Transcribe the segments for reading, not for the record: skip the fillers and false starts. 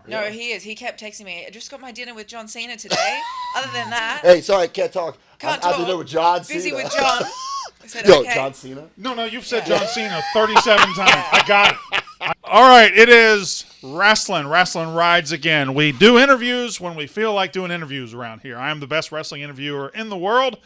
No, he is. He kept texting me. I just got my dinner with John Cena today. Other than that, Hey, sorry, can't talk. Can't I'm talk. dinner with John Cena. Busy with John. I said, Yo, okay. John Cena. No, you've said John Cena 37 times. I got it. All right, it is wrestling. Wrestling rides again. We do interviews when we feel like doing interviews around here. I am the best wrestling interviewer in the world,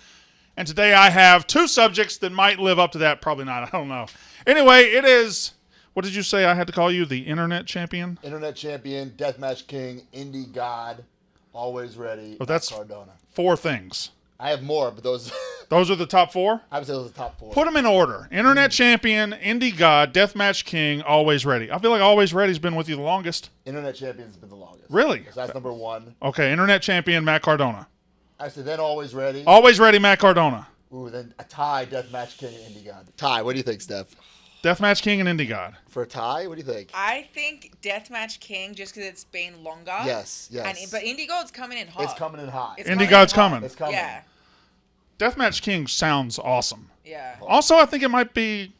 and today I have two subjects that might live up to that. Probably not. I don't know. Anyway, it is, what did you say I had to call you? The Internet Champion? Internet Champion, Deathmatch King, Indy God, always ready. Oh, that's Cardona. 4 things. I have more, but those Those are the top 4? I would say those are the top 4. Put them in order. Internet Champion, Indy God, Deathmatch King, Always Ready. I feel like Always Ready's been with you the longest. Internet Champion's been the longest. Really? So that's number 1. Okay, Internet Champion, Matt Cardona. I said then always ready. Always Ready, Matt Cardona. Ooh, then a tie, Deathmatch King, and Indy God. Tie. What do you think, Steph? Deathmatch King and Indy God. For a tie, what do you think? I think Deathmatch King, just because it's been longer. Yes. But Indy God's coming in hot. It's coming in hot. Indy God's coming. It's coming. Yeah. Deathmatch King sounds awesome. Yeah. Also, I think it might be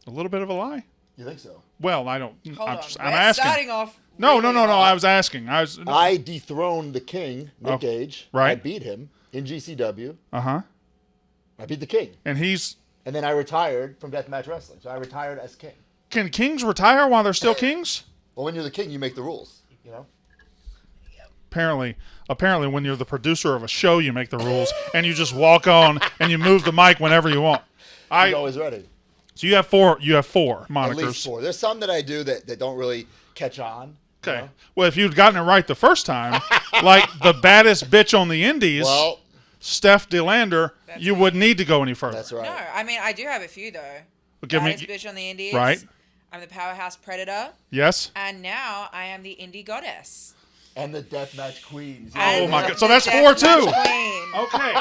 a little bit of a lie. You think so? Well, I don't. Hold on. I'm We're asking. starting off. No. really I hot. was asking. I dethroned the King, Nick Gage. right. I beat him in GCW. Uh-huh. I beat the King. And And then I retired from Deathmatch Wrestling. So I retired as King. can kings retire while they're still kings? Well, when you're the King, you make the rules. You know? Apparently, when you're the producer of a show, you make the rules, and you just walk on and you move the mic whenever you want. He's always ready. So you have 4. You have 4 monikers. At least 4. There's some that I do that don't really catch on. Okay. You know? Well, if you'd gotten it right the first time, like the baddest bitch on the Indies, Well, Steph DeLander, you me. wouldn't need to go any further. that's right. No, I mean, I do have a few, though. Give me- Baddest bitch on the Indies. Right. I'm the Powerhouse Predator. Yes. And now I am the Indy Goddess. And the Deathmatch Queens. Oh my the- God! So the that's 4 too. Deathmatch Queen. Okay.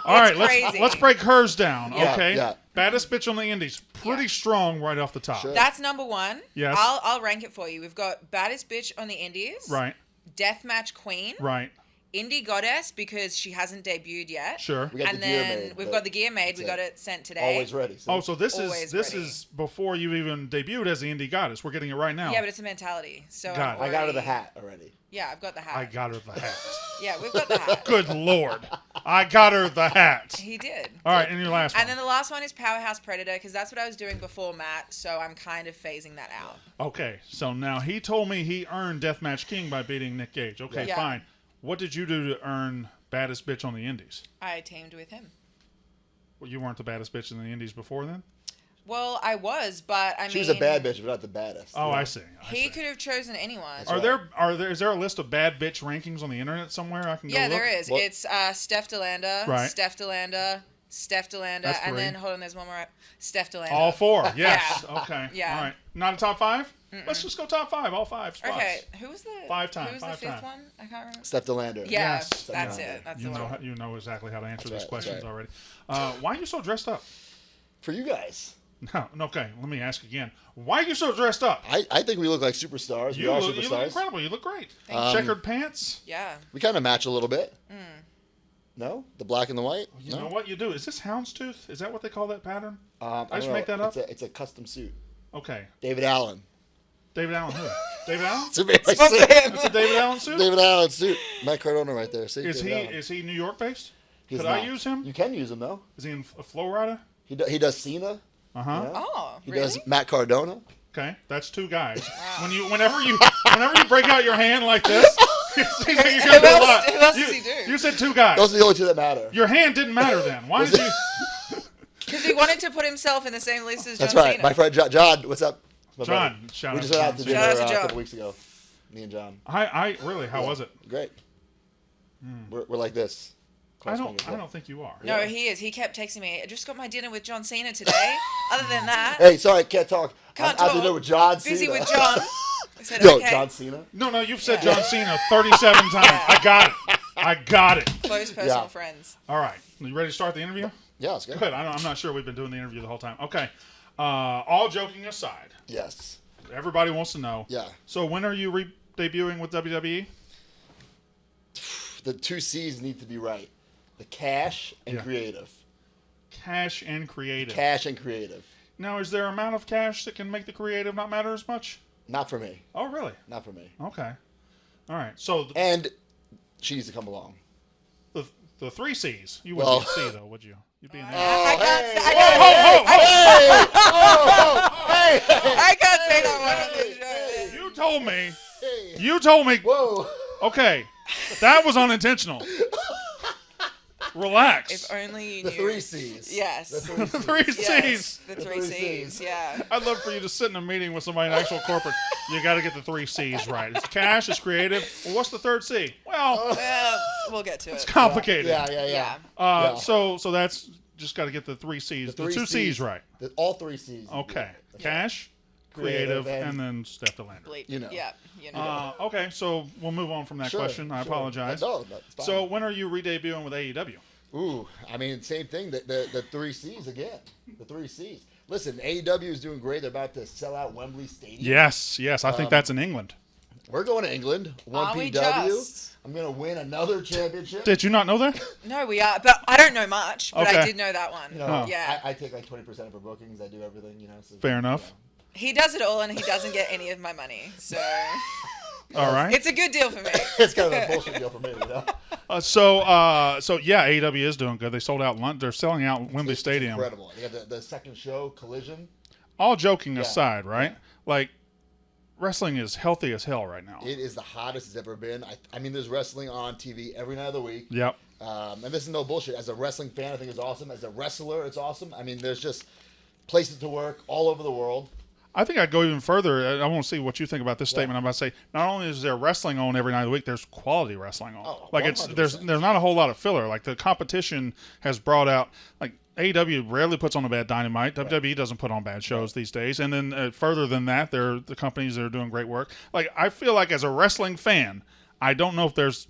All right. crazy. Let's break hers down. Yeah, Okay. yeah. Baddest bitch on the Indies. Pretty strong right off the top. Sure. That's number 1. Yes. I'll rank it for you. We've got Baddest Bitch on the Indies. Right. Deathmatch Queen. Right. Indy Goddess, because she hasn't debuted yet. Sure. We got And the gear then made, we've but got the gear made. that's We it. got it sent today. Always ready. Oh, so this Always is ready. before you even debuted as the Indy Goddess. We're getting it right now. Yeah, but it's a mentality. So Got it. I got her the hat already. Yeah, I've got the hat. I got her the hat. Yeah, we've got the hat. Good Lord. I got her the hat. He did. All right, and your last one. And then the last one is Powerhouse Predator, because that's what I was doing before Matt, so I'm kind of phasing that out. Okay, so now he told me he earned Deathmatch King by beating Nick Gage. Okay, Yeah. fine. What did you do to earn Baddest Bitch on the Indies? I teamed with him. Well, you weren't the baddest bitch in the Indies before then? Well, I was, but I mean... She was a bad bitch, but not the baddest. Oh, you know? I see. He could have chosen anyone. Are there is there a list of bad bitch rankings on the internet somewhere I can go Yeah, look? there is. What? It's Steph DeLander, Right. Steph DeLander, Steph DeLander, That's and 3. then, hold on, there's one more. Steph DeLander. All 4. Yes. Yeah. Okay. Yeah. All right. Not a top 5? Let's just go top 5. All 5 spots. Okay, who was the... 5 times, Who was 5 the 5th times. one? I can't remember. Steph DeLander. Yeah, Yes. that's DeLander. it. That's You the know one. you know exactly how to answer these right, questions that's already. Why are you so dressed up? For you guys. No, okay. Let me ask again. Why are you so dressed up? I think we look like superstars. We You are look superstars. incredible. You look great. Thank Checkered pants. Yeah. We kind of match a little bit. No? The black and the white? You No? know what you do? Is this houndstooth? Is that what they call that pattern? I I just don't make know. that up? It's a custom suit. Okay. David Allen. David Allen who? David Allen? It's a very Supposed to suit. him. That's a David Allen suit? David Allen suit. Matt Cardona right there. See? Is David Allen. he New York based? He's Could not. I use him? You can use him though. Is he in Florida? He does Cena. Uh-huh. you know? Oh, He really? does Matt Cardona. Okay. That's 2 guys. Whenever you break out your hand like this, it seems like you're gonna do a lot. Who else does he do? You said 2 guys. Those are the only 2 that matter. Your hand didn't matter then. Why did you? Because he wanted to put himself in the same list as John That's right. Cena. My friend John, what's up? My John, buddy. shout We out just to went out John to Cena. dinner Shout out to a John. couple weeks ago. Me and John. I really. How was it? Great. We're like this. I Cross don't fingers, think you are. No, he is. He kept texting me. I just got my dinner with John Cena today. Other than that, Hey, sorry, can't talk. Can't I'm out talk. to dinner with John Cena. busy with John. I said, Yo, okay. John Cena. No, you've said John Cena 37 times. I got it. I got it. Close personal Yeah. friends. All right. You ready to start the interview? Yeah, it's good. Good. I'm not sure we've been doing the interview the whole time. Okay. All joking aside, Yes. everybody wants to know. Yeah. So when are you debuting with WWE? The 2 C's need to be right. The cash and Yeah. creative. Cash and creative. Cash and creative. Now, is there an amount of cash that can make the creative not matter as much? Not for me. Oh, really? Not for me. Okay. All right. So And she needs to come along. the 3 C's. You wouldn't be a C though, would you? You'd be an A. I can't say that one on this show. You told me. Whoa. Okay, that was unintentional. Relax. If only you The knew. 3 C's. Yes. The 3 C's. The 3 C's. Yes, the 3 3 C's. Cs. Yeah. I'd love for you to sit in a meeting with somebody in actual corporate. You got to get the 3 C's right. It's cash, it's creative. Well, what's the 3rd C? Well, Well, we'll get to it's it. complicated. Yeah. So that's just got to get the 3 C's, the 2 C's right. All 3 C's. Okay. Cash, creative, and then Steph DeLander. Bleep. You know. Yeah. You know. Okay, so we'll move on from that question. I apologize. No, that's fine. So when are you re-debuting with AEW? Ooh, I mean, same thing. The 3 C's again. The 3 C's. Listen, AEW is doing great. They're about to sell out Wembley Stadium. Yes. I think that's in England. We're going to England. Are we 1PW. just? I'm going to win another championship. Did you not know that? No, we are. But I don't know much. But Okay. I did know that one. You know, Yeah. I take like 20% of her bookings. I do everything, So, Fair enough. He does it all, and he doesn't get any of my money. So All right. it's a good deal for me. It's kind of a bullshit deal for me, So yeah, AEW is doing good. They sold out. They're selling out Wembley It's Stadium. incredible. They got the second show, Collision. All joking aside, right? Like, wrestling is healthy as hell right now. It is the hottest it's ever been. I mean, there's wrestling on TV every night of the week. Yep. And this is no bullshit. As a wrestling fan, I think it's awesome. As a wrestler, it's awesome. I mean, there's just places to work all over the world. I think I'd go even further. I want to see what you think about this statement. I'm about to say, not only is there wrestling on every night of the week, there's quality wrestling on. Oh, like 100%. there's not a whole lot of filler. Like the competition has brought out like AEW rarely puts on a bad Dynamite. WWE doesn't put on bad shows these days. And then further than that, they're the companies that are doing great work. Like I feel like as a wrestling fan, I don't know if there's.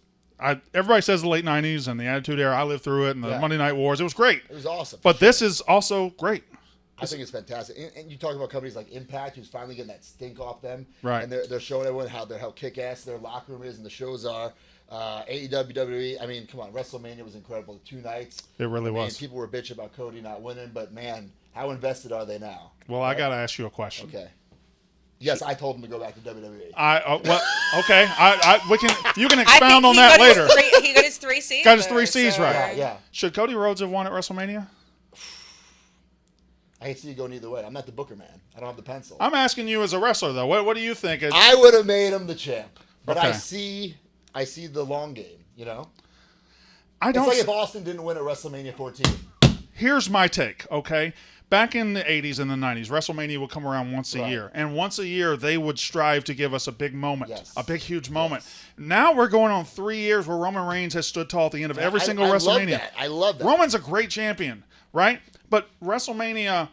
Everybody says the late '90s and the Attitude Era. I lived through it and the Monday Night Wars. It was great. It was awesome. But this is also great. I think it's fantastic. And you talk about companies like Impact, who's finally getting that stink off them. Right. And they're showing everyone how kick-ass their locker room is and the shows are. AEW, WWE, I mean, come on, WrestleMania was incredible. The 2 nights. It really was. People were bitching about Cody not winning, but man, how invested are they now? Well, I got to ask you a question. Okay. Yes, I told him to go back to WWE. Well, okay. You can expound on that later. He got his 3 C's. Got his 3 C's right. Yeah. Should Cody Rhodes have won at WrestleMania? I can see it going either way. I'm not the booker man. I don't have the pencil. I'm asking you as a wrestler, though. What do you think? I would have made him the champ, but Okay. I see the long game. I It's don't. like if Austin didn't win at WrestleMania 14. Here's my take. Okay, back in the '80s and the '90s, WrestleMania would come around once a year, and once a year they would strive to give us a big moment, a big, huge moment. Now we're going on 3 years where Roman Reigns has stood tall at the end of every single WrestleMania. I love that. Roman's a great champion, right? But WrestleMania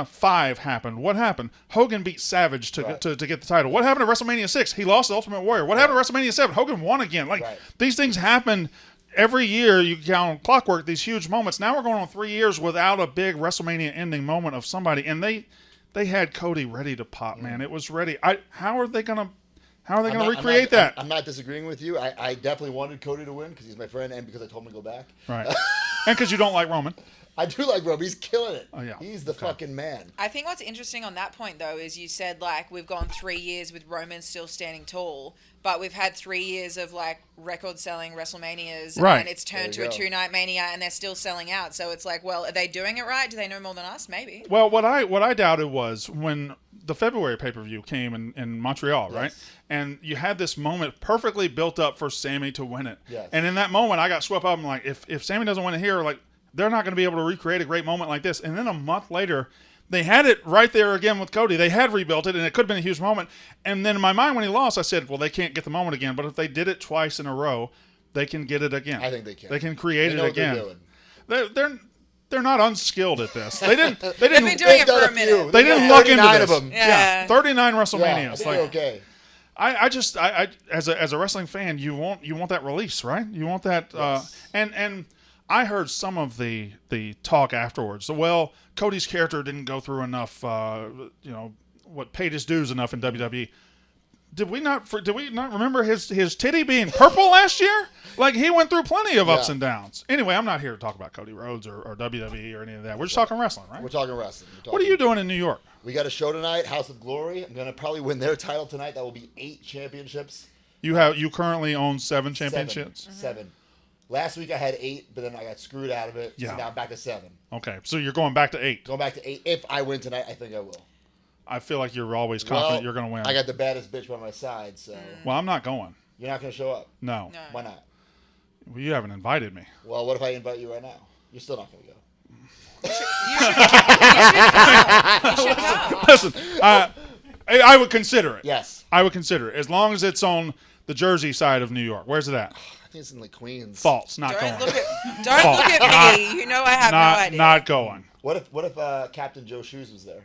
5 happened. What happened? Hogan beat Savage to get the title. What happened at WrestleMania 6? He lost the Ultimate Warrior. What happened at WrestleMania 7? Hogan won again. These things happen every year. You count on clockwork, these huge moments. Now we're going on 3 years without a big WrestleMania ending moment of somebody. And they had Cody ready to pop, man. It was ready. How are they going to recreate that? I'm not disagreeing with you. I definitely wanted Cody to win because he's my friend and because I told him to go back. Right. And because you don't like Roman. I do like Rob. He's killing it. Oh, yeah. He's the fucking man. I think what's interesting on that point, though, is you said, we've gone 3 years with Roman still standing tall, but we've had 3 years of, record-selling WrestleManias, and it's turned to a 2-night Mania, and they're still selling out. So it's well, are they doing it right? Do they know more than us? Maybe. Well, what I doubted was when the February pay-per-view came in Montreal, right? And you had this moment perfectly built up for Sammy to win it. Yes. And in that moment, I got swept up. I'm like, if Sammy doesn't win it here, they're not going to be able to recreate a great moment like this. And then a month later, they had it right there again with Cody. They had rebuilt it, and it could have been a huge moment. And then in my mind, when he lost, I said, well, they can't get the moment again. But if they did it twice in a row, they can get it again. I think they can. They can create They know it what they're again. doing. They're not unskilled at this. They didn't. They've been doing it for a minute. They didn't look into this. Of them. Yeah. 39 Yeah, WrestleManias. I think they're okay. I as a wrestling fan, you want that release, right? You want that, and I heard some of the talk afterwards. Well, Cody's character didn't go through enough, what paid his dues enough in WWE. Did we not remember his titty being purple last year? He went through plenty of ups and downs. Anyway, I'm not here to talk about Cody Rhodes or WWE or any of that. We're just talking wrestling, right? We're talking wrestling. What are you doing in New York? We got a show tonight, House of Glory. I'm going to probably win their title tonight. That will be 8 championships. You currently own 7 championships? 7. Last week I had 8, but then I got screwed out of it. Yeah. So now I'm back to 7. Okay, so you're going back to 8. Going back to 8. If I win tonight, I think I will. I feel like you're always confident you're going to win. I got the baddest bitch by my side, so. Well, I'm not going. You're not going to show up? No. Why not? Well, you haven't invited me. Well, what if I invite you right now? You're still not going to go. You should come. Listen, I would consider it. Yes. I would consider it. As long as it's on the Jersey side of New York. Where's it at? I think it's in like Queens. False. Not Don't going. look at me. You know I have no idea. Not going. What if Captain Joe Shoes was there?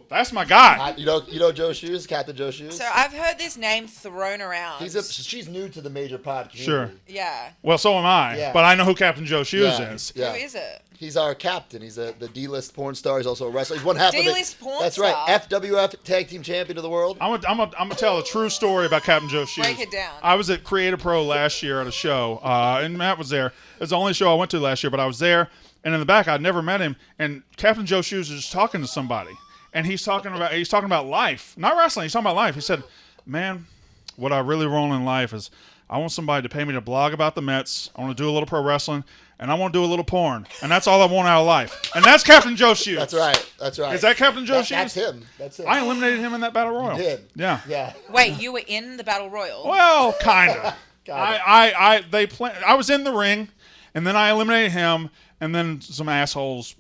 That's my guy. You know Joe Shoes, Captain Joe Shoes. So I've heard this name thrown around. She's new to the major pod community. Sure. Yeah. Well, so am I. Yeah. But I know who Captain Joe Shoes is. Yeah. Who is it? He's our captain. He's the D-list porn star. He's also a wrestler. He's one half D-list of it. porn That's star? right. FWF Tag Team Champion of the world. I'm gonna tell a true story about Captain Joe Shoes. Break it down. I was at Creative Pro last year at a show, and Matt was there. It was the only show I went to last year, but I was there, and in the back, I'd never met him, and Captain Joe Shoes is just talking to somebody, and he's talking about life, not wrestling. He's talking about life. He said, "Man, what I really want in life is I want somebody to pay me to blog about the Mets. I want to do a little pro wrestling." And I want to do a little porn. And that's all I want out of life. And that's Captain Joe Shoes. That's right. That's right. Is that Captain Joe Shoes? That's him. That's him. I eliminated him in that Battle Royal. You did. Yeah. Yeah. Wait, you were in the Battle Royal? Well, kinda. Got I was in the ring, and then I eliminated him, and then some assholes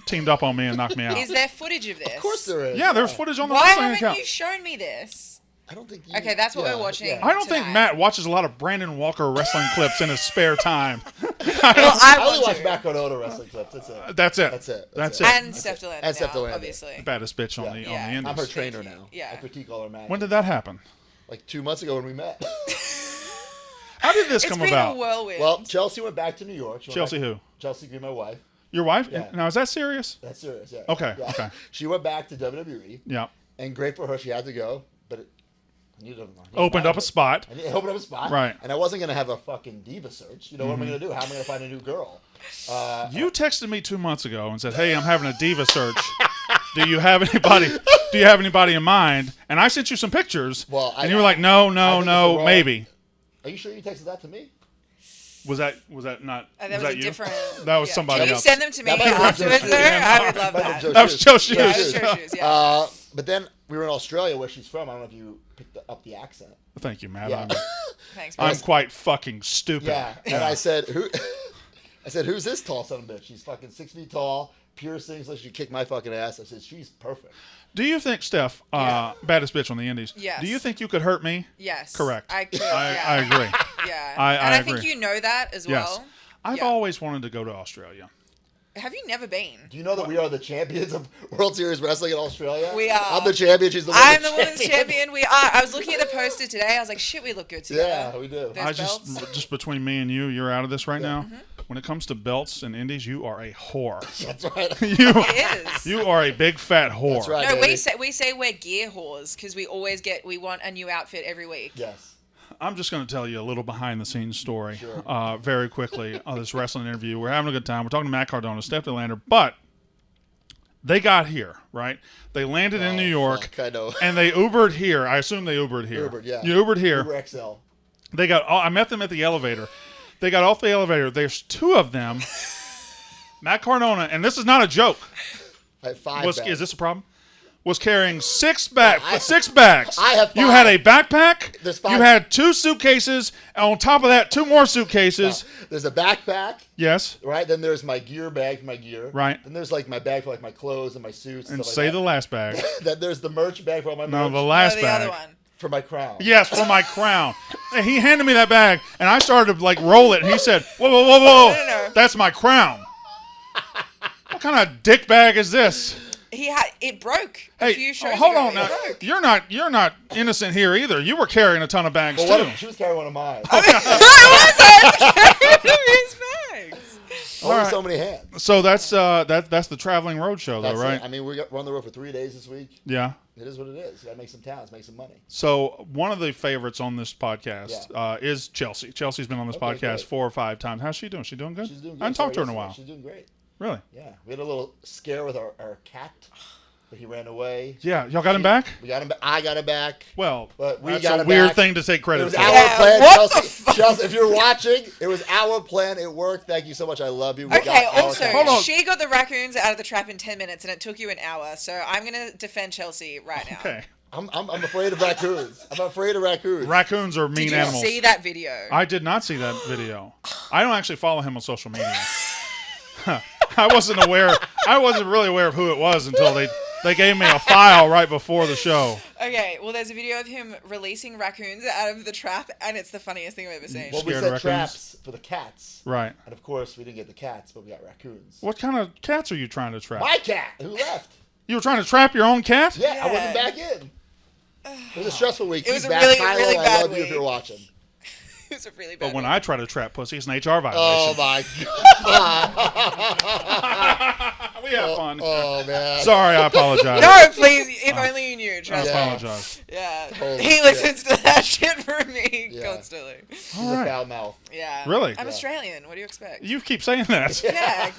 teamed up on me and knocked me out. Is there footage of this? Of course there is. Yeah, there's footage on the Why wrestling haven't account. you shown me this? I don't think you... Okay, that's what we're watching. Yeah. I don't think tonight. Matt watches a lot of Brandon Walker wrestling clips in his spare time. Well, I I only want watch to. Matt Cardona wrestling clips. That's it. That's it. That's it. That's That's it. And Steph Deland And Steph now, Deland. obviously. Baddest bitch on Yeah. the Yeah. Indies. I'm her trainer Thank you. now. Yeah. I critique all her matches. When did that happen? Like 2 months ago when we met. How did this It's come been about? a whirlwind. Well, Chelsea went back to New York. Chelsea who? Chelsea Green, my wife. Your wife? Yeah. Now, is that serious? That's serious, yeah. Okay, Yeah. okay. She went back to WWE, Yeah. and great for her. She had to go, but it Opened up a spot. I opened up a spot. Right. And I wasn't going to have a fucking diva search. You know, what am I going to do? How am I going to find a new girl? You texted me 2 months ago and said, "Hey, I'm having a diva search. Do you have anybody? Do you have anybody in mind?" And I sent you some pictures. Well, and you were like, "No, I think it's the wrong- maybe." Are you sure you texted that to me? Was that not? that was was that a you? different. That was yeah. somebody Can you else. send them to me That might have been afterwards, Joe though? Shoes. I would love Might have that. been That was Joe Shoes. Yeah, it was Joe Shoes, yeah. But then we were in Australia, where she's from. I don't know if you picked up the accent. Thank you, Matt. Yeah. Thanks, I'm man. quite fucking stupid. Yeah. And I said, who's this tall son of a bitch? She's fucking 6 feet tall, piercings, like she kicked my fucking ass. I said, she's perfect. Do you think, Steph, baddest bitch on the Indies? Yes. Do you think you could hurt me? Yes. Correct. I could. I yeah. agree. Yeah. I and I agree. think you know that as Yes. well. I've Yeah. always wanted to go to Australia. Have you never been? Do you know that we are the champions of World Series Wrestling in Australia? We are. I'm the champion. She's the I'm women's the women's champion. We are. I was looking at the poster today. I was like, shit, we look good together. Yeah, we do. Those just belts. between me and you, you're out of this right now. Mm-hmm. When it comes to belts and Indies, you are a whore. That's right. It is. You are a big fat whore. That's right. No, baby. we say we're gear whores because we want a new outfit every week. Yes. I'm just going to tell you a little behind the scenes story Sure. very quickly on this wrestling interview. We're having a good time. We're talking to Matt Cardona, Steph DeLander, but they got here, right? They landed in New York, Fuck, I know. and they Ubered here. I assume they Ubered here. Ubered, yeah. You Ubered here. Uber XL. They got. I met them at the elevator. They got off the elevator. There's 2 of them. Matt Cardona, and this is not a joke. I have 5 bags. Is this a problem? Was carrying 6 bags. I have 5. You had a backpack. There's 5. You had 2 suitcases, and on top of that, 2 more suitcases. There's a backpack, Yes. right? Then there's my gear bag for my gear. Right. Then there's like my bag for like my clothes and my suits. And stuff say like the last bag. that. Then there's the merch bag for all my No, merch. the last the bag. other one. For my crown. Yes, for my crown. And he handed me that bag, and I started to like roll it. And he said, "Whoa, whoa, whoa, whoa! No. That's my crown." What kind of dick bag is this? It broke. Hey, a few shows hold ago. on now. It broke. You're not innocent here either. You were carrying a ton of bags Well, too. she was carrying one of mine. His bags. Only All right. so many hands. So that's the traveling road show, though, That's right? it. I mean, we're on the road for 3 days this week. Yeah. It is what it is. You gotta make some towns, make some money. So one of the favorites on this podcast is Chelsea. Chelsea's been on this podcast great. 4 or 5 times. How's she doing? She doing good? She's doing good. I haven't talked to her in a Yesterday, while. She's doing great. Really? Yeah. We had a little scare with our cat. but he ran away. Yeah, y'all got him back? We got him. I got him back. Well, but we that's got a him weird back. thing to take credit It was for. our plan, what Chelsea. Chelsea, if you're watching, it was our plan. It worked. Thank you so much. I love you. We Okay, got our also, plan. she got the raccoons out of the trap in 10 minutes, and it took you an hour, so I'm going to defend Chelsea right now. Okay. I'm afraid of raccoons. I'm afraid of raccoons. Raccoons are mean animals. Did you see that video? I did not see that video. I don't actually follow him on social media. I wasn't really aware of who it was until they gave me a file right before the show. Okay, well, there's a video of him releasing raccoons out of the trap, and it's the funniest thing I've ever seen. Well, we Scared set of traps for the cats. Right. And of course, we didn't get the cats, but we got raccoons. What kind of cats are you trying to trap? My cat, who left. You were trying to trap your own cat? Yeah, I wasn't back in. It was a stressful week. It was He's a back. really, Kylo, really I bad love you if week. you're watching. It was a really bad But when one. I try to trap pussy, it's an HR violation. Oh my god. We have fun. Oh man. Sorry, I apologize. No, please, if only you knew. I Trust me. apologize. Yeah. Holy He shit. listens to that shit from me Yeah. constantly. He's All a right. foul mouth. Yeah. Really? I'm Yeah. Australian. What do you expect? You keep saying that. Yeah.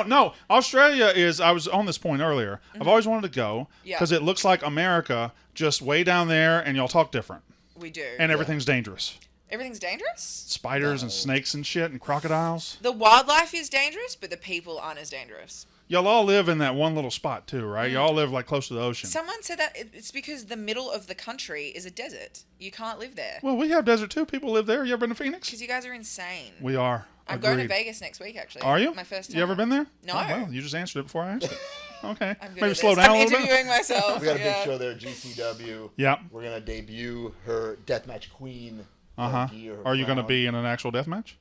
No. Australia is, I was on this point earlier. I've always wanted to go Yeah. because it looks like America just way down there and y'all talk different. We do. And everything's dangerous. Everything's dangerous? Spiders and snakes and shit and crocodiles. The wildlife is dangerous, but the people aren't as dangerous. Y'all all live in that one little spot too, right? Y'all live like close to the ocean. Someone said that it's because the middle of the country is a desert. You can't live there. Well, we have desert too. People live there. You ever been to Phoenix? Because you guys are insane. We are. I'm going to Agreed. Vegas next week, actually. Are you? My first time. You ever been there? No. Oh, well, you just answered it before I asked it. Okay. I'm good Maybe at slow this. down I'm a little bit. interviewing myself. We got a big yeah. show there, GCW. Yeah. We're gonna debut her deathmatch queen. Gear, her Are you going to crown. be in an actual death match?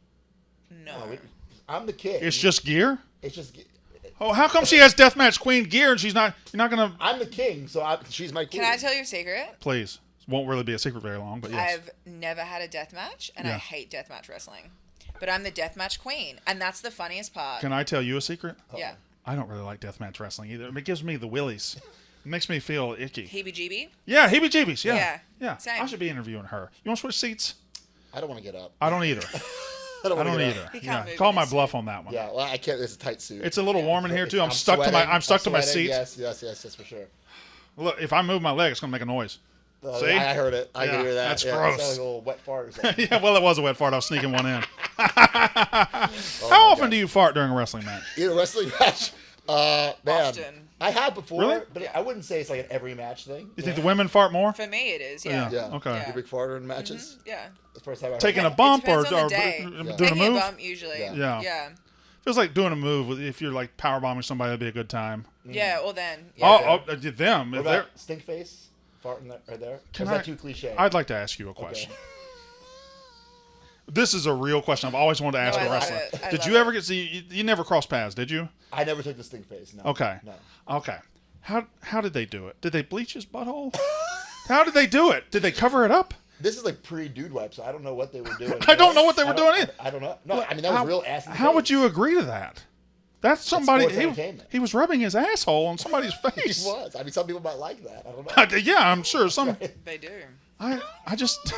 No. I'm the king. It's just gear? It's just. Oh, how come she has deathmatch queen gear and she's not? You're not going to. I'm the king, so she's my queen. Can I tell you a secret? Please. Won't really be a secret very long, but yes. I've never had a death match, and I Yeah. hate deathmatch wrestling. But I'm the deathmatch queen, and that's the funniest part. Can I tell you a secret? Yeah. I don't really like deathmatch wrestling either. It gives me the willies. It makes me feel icky. Heebie-jeebie? Yeah, heebie-jeebies. Yeah. Yeah, Yeah. same. I should be interviewing her. You want to switch seats? I don't want to get up. I don't either. I don't I want don't to get either. up. He can't Yeah. move Call in my his bluff on that one. Yeah, well, I can't. It's a tight suit. It's a little warm in here too. I'm stuck sweating, to my sweating. seat. Yes, for sure. Look, if I move my leg, it's gonna make a noise. See? I heard it. I Yeah, can hear that. that's yeah, gross. It sounded like a little wet fart or something. Yeah, well, it was a wet fart. I was sneaking one in. Oh How often do you fart during a wrestling match? In a wrestling match, man, Often. I have before, Really? but I wouldn't say it's like an every match thing. You think the women fart more? For me, it is, yeah. Yeah. Okay. Yeah. You're a big farter in matches. Yeah. The first time I Taking heard a bump or, depends on or the day. doing Yeah. a Taking move? a bump, usually. Yeah. Yeah. Yeah. Feels like doing a move. If you're like power bombing somebody, that'd be a good time. Yeah, or then. Yeah. Them. What If they're, about stink face? Farting right there? Can Or is I- that too cliche? I'd like to ask you a question. This is a real question. I've always wanted to ask No, a I love wrestler. it. I Did love you it. ever get see? You never crossed paths, did you? I never took the stink face. No. Okay. No. Okay. How did they do it? Did they bleach his butthole? How did they do it? Did they cover it up? This is like pre-dude wipe, so I don't know what they were doing. I don't know what they were doing either. I don't know. No, I mean that was real ass. in the How face. would you agree to that? That's somebody. sports entertainment. He was rubbing his asshole on somebody's He face. was. I mean, some people might like that. I don't know. Yeah, I'm sure some. They do. I just.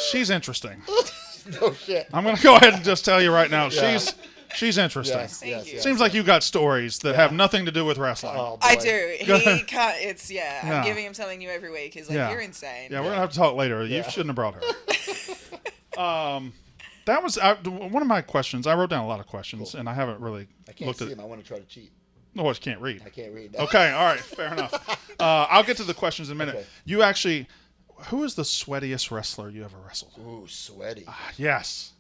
She's interesting. No shit. I'm gonna go ahead and just tell you right now. Yeah. She's interesting. Yes, Thank yes, you. yes. Seems like you got stories that have nothing to do with wrestling. Oh, boy. I do. He can't. It's, yeah. Yeah. I'm giving him something new every week. He's like, Yeah. you're insane. Yeah, we're gonna have to talk later. You shouldn't have brought her. That was one of my questions. I wrote down a lot of questions, and I haven't really I can't looked see at. him. I want to try to cheat. No, I just can't read. I can't read. Okay, all right, fair enough. I'll get to the questions in a minute. Okay. You actually, who is the sweatiest wrestler you ever wrestled? Ooh, sweaty. Yes.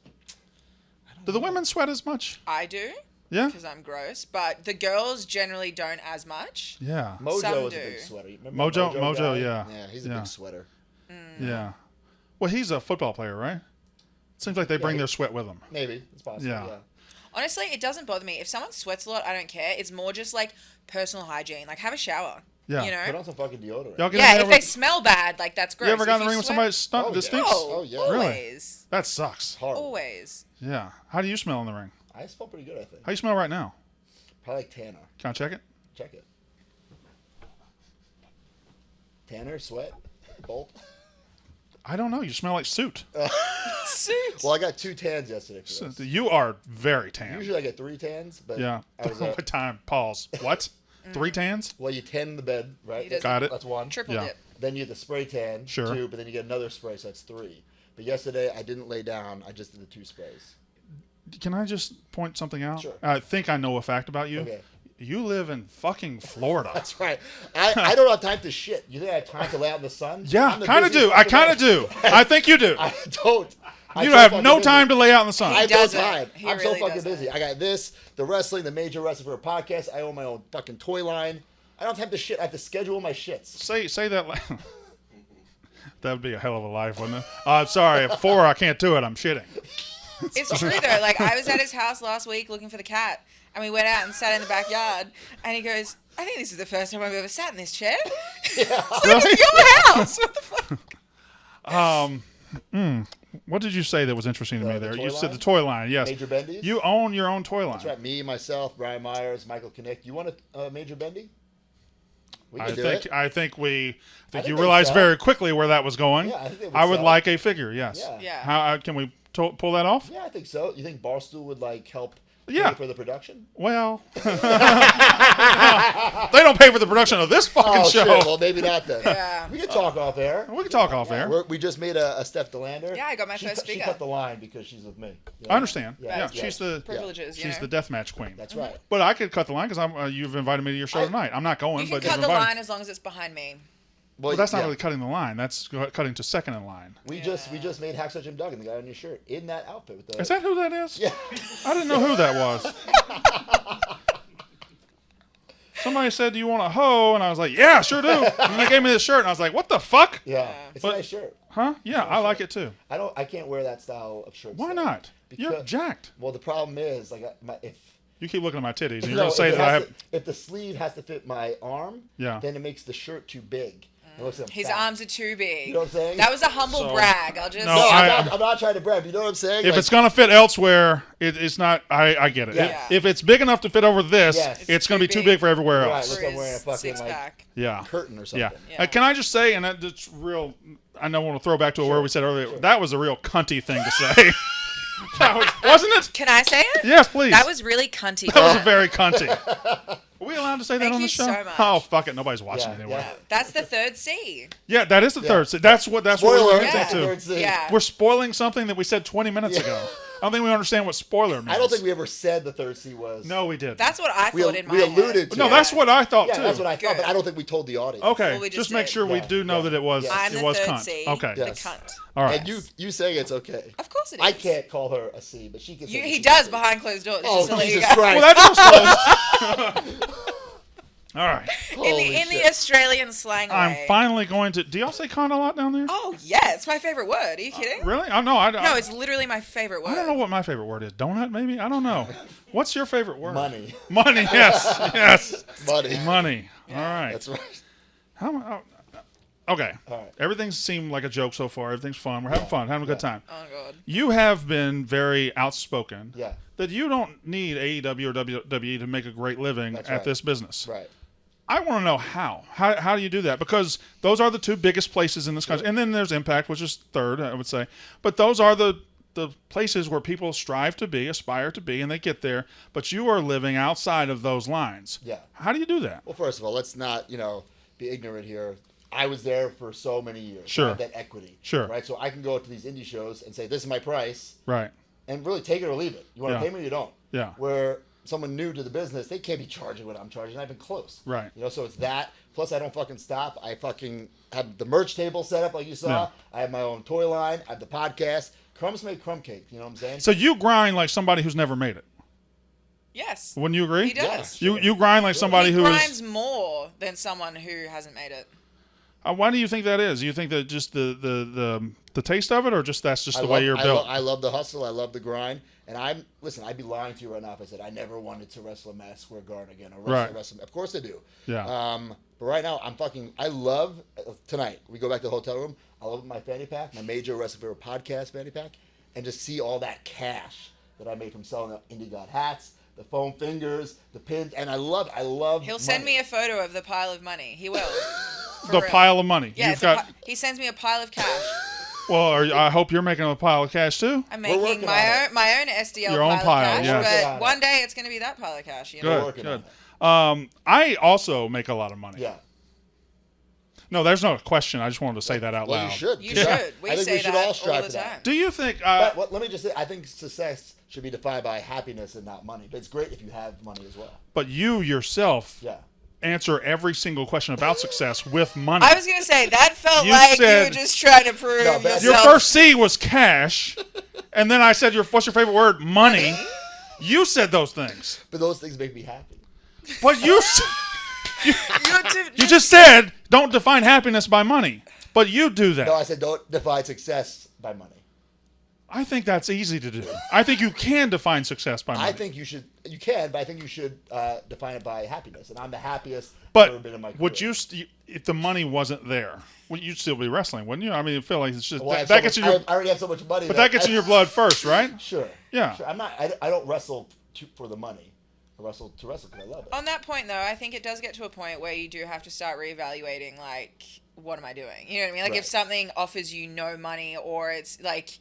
Do the women sweat as much? I do. Yeah. Because I'm gross. But the girls generally don't as much. Yeah. Mojo Some is a do. big sweater. You remember Mojo, guy? yeah. Yeah, he's a Yeah. big sweater. Yeah. Well, he's a football player, right? Seems like they bring he- their sweat with them. Maybe it's possible. Yeah. Yeah. Honestly, it doesn't bother me. If someone sweats a lot, I don't care. It's more just like personal hygiene. Like, have a shower. Yeah. You Put know? on some fucking deodorant. Y'all get in Yeah, there if they with- smell bad, like, that's gross. You ever got in If the ring with sweat- somebody that Oh, yeah. stinks? Oh, yeah. Always. That sucks. Horrible. Always. Yeah. How do you smell in the ring? I smell pretty good, I think. How you smell right now? Probably like Tanner. Can I check it? Check it. Tanner, sweat, bolt. I don't know. You smell like suit. suit. Well, I got 2 tans yesterday for this. You are very tan. Usually I get 3 tans, but Yeah. What time? Pause. What? 3 tans? Well, you tan the bed, right? Got it. That's 1. Triple Yeah. dip. Then you get the spray tan, Sure. 2, but then you get another spray, so that's 3. But yesterday I didn't lay down. I just did the 2 sprays. Can I just point something out? Sure. I think I know a fact about you. Okay. You live in fucking Florida. That's right. I don't have time to shit. You think I have time to lay out in the sun? Yeah, kind of do. I kind of do. I think you do. I don't. You have no time to lay out in the sun. I have no doesn't. time. He I'm really so fucking doesn't. busy. I got this, the wrestling, the major wrestling for a podcast. I own my own fucking toy line. I don't have time to shit. I have to schedule my shits. Say that. That would be a hell of a life, wouldn't it? I'm sorry. At 4, I can't do it. I'm shitting. It's true though. Like I was at his house last week looking for the cat, and we went out and sat in the backyard. And he goes, "I think this is the first time I've ever sat in this chair." It's your house. What the fuck? What did you say that was interesting to me there? The toy You said line? the toy line. Yes. Major Bendies? You own your own toy line. That's right. Me, myself, Brian Myers, Michael Kinnick. You want a Major Bendy? We can do it. I think think you they realized sell. very quickly where that was going. Yeah, I think they would I would sell. like a figure. Yes. Yeah. Yeah. How can we pull that off? Yeah, I think so. You think Barstool would help Yeah. pay for the production? Well, they don't pay for the production of this fucking Oh, show. shit. Well, maybe not then. Yeah. We can talk off air. We can talk off air. We just made a Steph DeLander. Yeah, I got my first She figure. cut the line because she's with me. You know? I understand. Yeah, Yeah, yeah. she's the Privileges. she's the deathmatch queen. That's right. But I could cut the line because you've invited me to your show tonight. I'm not going, You but can cut you've the invited. line as long as it's behind me. Well, that's not yeah. really cutting the line. That's cutting to second in line. We just made Hacksaw Jim Duggan, the guy on your shirt, in that outfit with the. Is that who that is? Yeah. I didn't know who that was. Somebody said, "Do you want a hoe?" And I was like, "Yeah, sure do." And they gave me this shirt, and I was like, "What the fuck?" Yeah. It's But- a nice shirt. Huh? Yeah, I like it too. I can't wear that style of shirt. Why not? You're Because- jacked. Well, the problem is if You keep looking at my titties, and you're no, gonna say if it that I has have. if the sleeve has to fit my arm, Yeah. then it makes the shirt too big. It looks like I'm His fat. arms are too big. You know what I'm saying? That was a humble So- brag. I'll just. No, No, I- I'm not trying to brag. But you know what I'm saying? If it's gonna fit elsewhere, it's not. I get it. Yeah. If it's big enough to fit over this, Yes. it's gonna be too big. big for everywhere Right, else. look, For I'm wearing a his fucking, six like, pack. Yeah. curtain or Yeah. something. Yeah. Can I just say, and that's real. I know want to throw back to where we said earlier. That was a real cunty thing to say. Wasn't it? Can I say it? Yes, please. That was really cunty. That was a very cunty. Are we allowed to say that Thank on the you show? so much. Oh, fuck it. Nobody's watching Yeah, anyway. yeah. That's the third C. Yeah, that is the third. That's what we Spoiler. were Yeah. getting to. Third scene. Yeah. We're spoiling something that we said 20 minutes ago. I don't think we understand what spoiler means. I don't think we ever said the third C was. No, we did. That's what I we, thought in my we alluded head. to. No, it. that's what I thought Yeah, too. that's what I thought, Good. but I don't think we told the audience. Okay, Well, we just just make did. sure we Yeah, do know yeah. that it was. Yes. I'm It the was third cunt. C. Okay. The Yes. cunt. All right. And you saying it's okay. Of course it is. I can't call her a C, but she can. Say He she's does a C. behind closed doors. Oh, just to let you Jesus go. Christ! Well, that feels close. All right. In the Australian slang way. I'm finally going to. Do y'all say cunt a lot down there? Oh yeah, it's my favorite word. Are you kidding? Really? Oh no, No, it's literally my favorite word. I don't know what my favorite word is. Donut, maybe? I don't know. What's your favorite word? Money. Money. Yes. Yes. Money. Money. All right. That's right. Okay. All right. Everything seemed like a joke so far. Everything's fun. We're having fun. Having a good time. Oh god. You have been very outspoken. Yeah. That you don't need AEW or WWE to make a great living That's at right. this business. Right. I want to know how. How do you do that? Because those are the two biggest places in this country. And then there's Impact, which is third, I would say. But those are the places where people strive to be, aspire to be, and they get there. But you are living outside of those lines. Yeah. How do you do that? Well, first of all, let's not be ignorant here. I was there for so many years. Sure. I have that equity. Sure. Right. So I can go to these indie shows and say, "This is my price," Right. and really take it or leave it. You want to Yeah. pay me or you don't. Yeah. Where someone new to the business, they can't be charging what I'm charging, not even close. Right. So it's that. Plus, I don't fucking stop. I fucking have the merch table set up like you saw. Yeah. I have my own toy line. I have the podcast. Crumbs make crumb cake. You know what I'm saying? So you grind like somebody who's never made it. Yes. Wouldn't you agree? He does. Yeah. You grind like somebody He who grinds is. more than someone who hasn't made it. Why do you think that is? You think that just the taste of it, or just that's just the way you're I built? I love the hustle. I love the grind. And I'd be lying to you right now if I said I never wanted to wrestle a Madison Square Garden again or wrestle. Of course I do. Yeah. But right now I love tonight. We go back to the hotel room. I love my fanny pack, my Major Wrestling Favorite podcast fanny pack, and just see all that cash that I made from selling the Indy God hats, the foam fingers, the pins, and I love. He'll send money. me a photo of the pile of money. He will. For The real. pile of money. Yeah, You've got. he sends me a pile of cash. Well, I hope you're making a pile of cash too. I'm making my own SDL Your own pile of cash, yeah. but one day it's going to be that pile of cash. You know? Good. I also make a lot of money. Yeah. No, there's no question. I just wanted to say that out loud. You should. You should. I think we should all strive for time. that. Do you think... let me just say, I think success should be defined by happiness and not money. But it's great if you have money as well. But you yourself answer every single question about success with money. I was going to say, that felt like you were just trying to prove yourself. Your first C was cash, and then I said, what's your favorite word? Money. You said those things. But those things make me happy. But you just said, don't define happiness by money. But you do that. No, I said don't define success by money. I think that's easy to do. I think you can define success by money. I think you should. You can, but I think you should define it by happiness. And I'm the happiest I've ever been in my career. Would you, if the money wasn't there, you'd still be wrestling, wouldn't you? I mean, I feel like it's just I already have so much money. But that gets in your blood first, right? Sure. Yeah. Sure. I don't wrestle for the money. I wrestle because I love it. On that point, though, I think it does get to a point where you do have to start reevaluating, like, what am I doing? You know what I mean? Like, if something offers you no money, or it's like,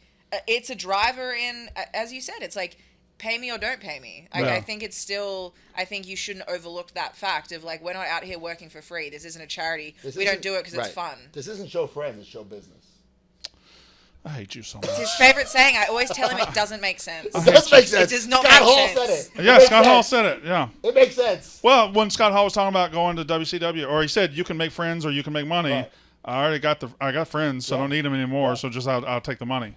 it's a driver in, as you said, it's like, pay me or don't pay me. I think it's still, I think you shouldn't overlook that fact of, like, we're not out here working for free. This isn't a charity. We don't do it because it's fun. This isn't show friends, it's show business. I hate you so much. It's his favorite saying. I always tell him it doesn't make sense. It does make sense. It does not Scott make Hall sense. said it. Yeah, Scott Hall said it. Yeah. It makes sense. Well, when Scott Hall was talking about going to WCW, or he said you can make friends or you can make money. Right. I got friends, so I don't need them anymore. So just I'll take the money.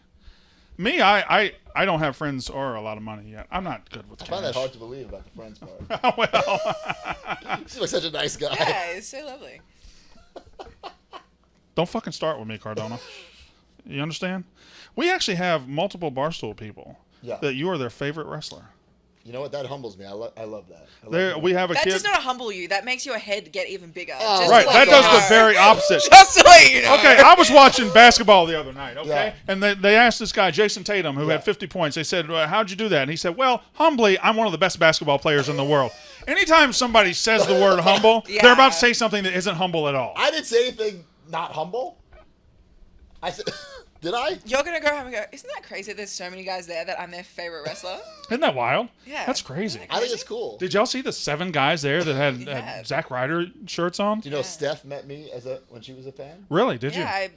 Me, I don't have friends or a lot of money yet. I'm not good with cash. I find that hard to believe about the friends part. Well, you seem like such a nice guy. Yeah, he's so lovely. Don't fucking start with me, Cardona. You understand? We actually have multiple Barstool people that you are their favorite wrestler. You know what? That humbles me. I love that. We have a kid. That does not humble you. That makes your head get even bigger. Right. That does the very opposite. Just to let you know. Okay, I was watching basketball the other night, okay? Yeah. And they asked this guy, Jason Tatum, who had 50 points. They said, how'd you do that? And he said, well, humbly, I'm one of the best basketball players in the world. Anytime somebody says the word humble, they're about to say something that isn't humble at all. I didn't say anything not humble. I said... Did I? You're going to go home and go, isn't that crazy that there's so many guys there that I'm their favorite wrestler? Isn't that wild? Yeah. That's crazy. I think it's cool. Did y'all see the 7 guys there that had Zack Ryder shirts on? Do you know Steph met me when she was a fan? Really? Did you? Yeah,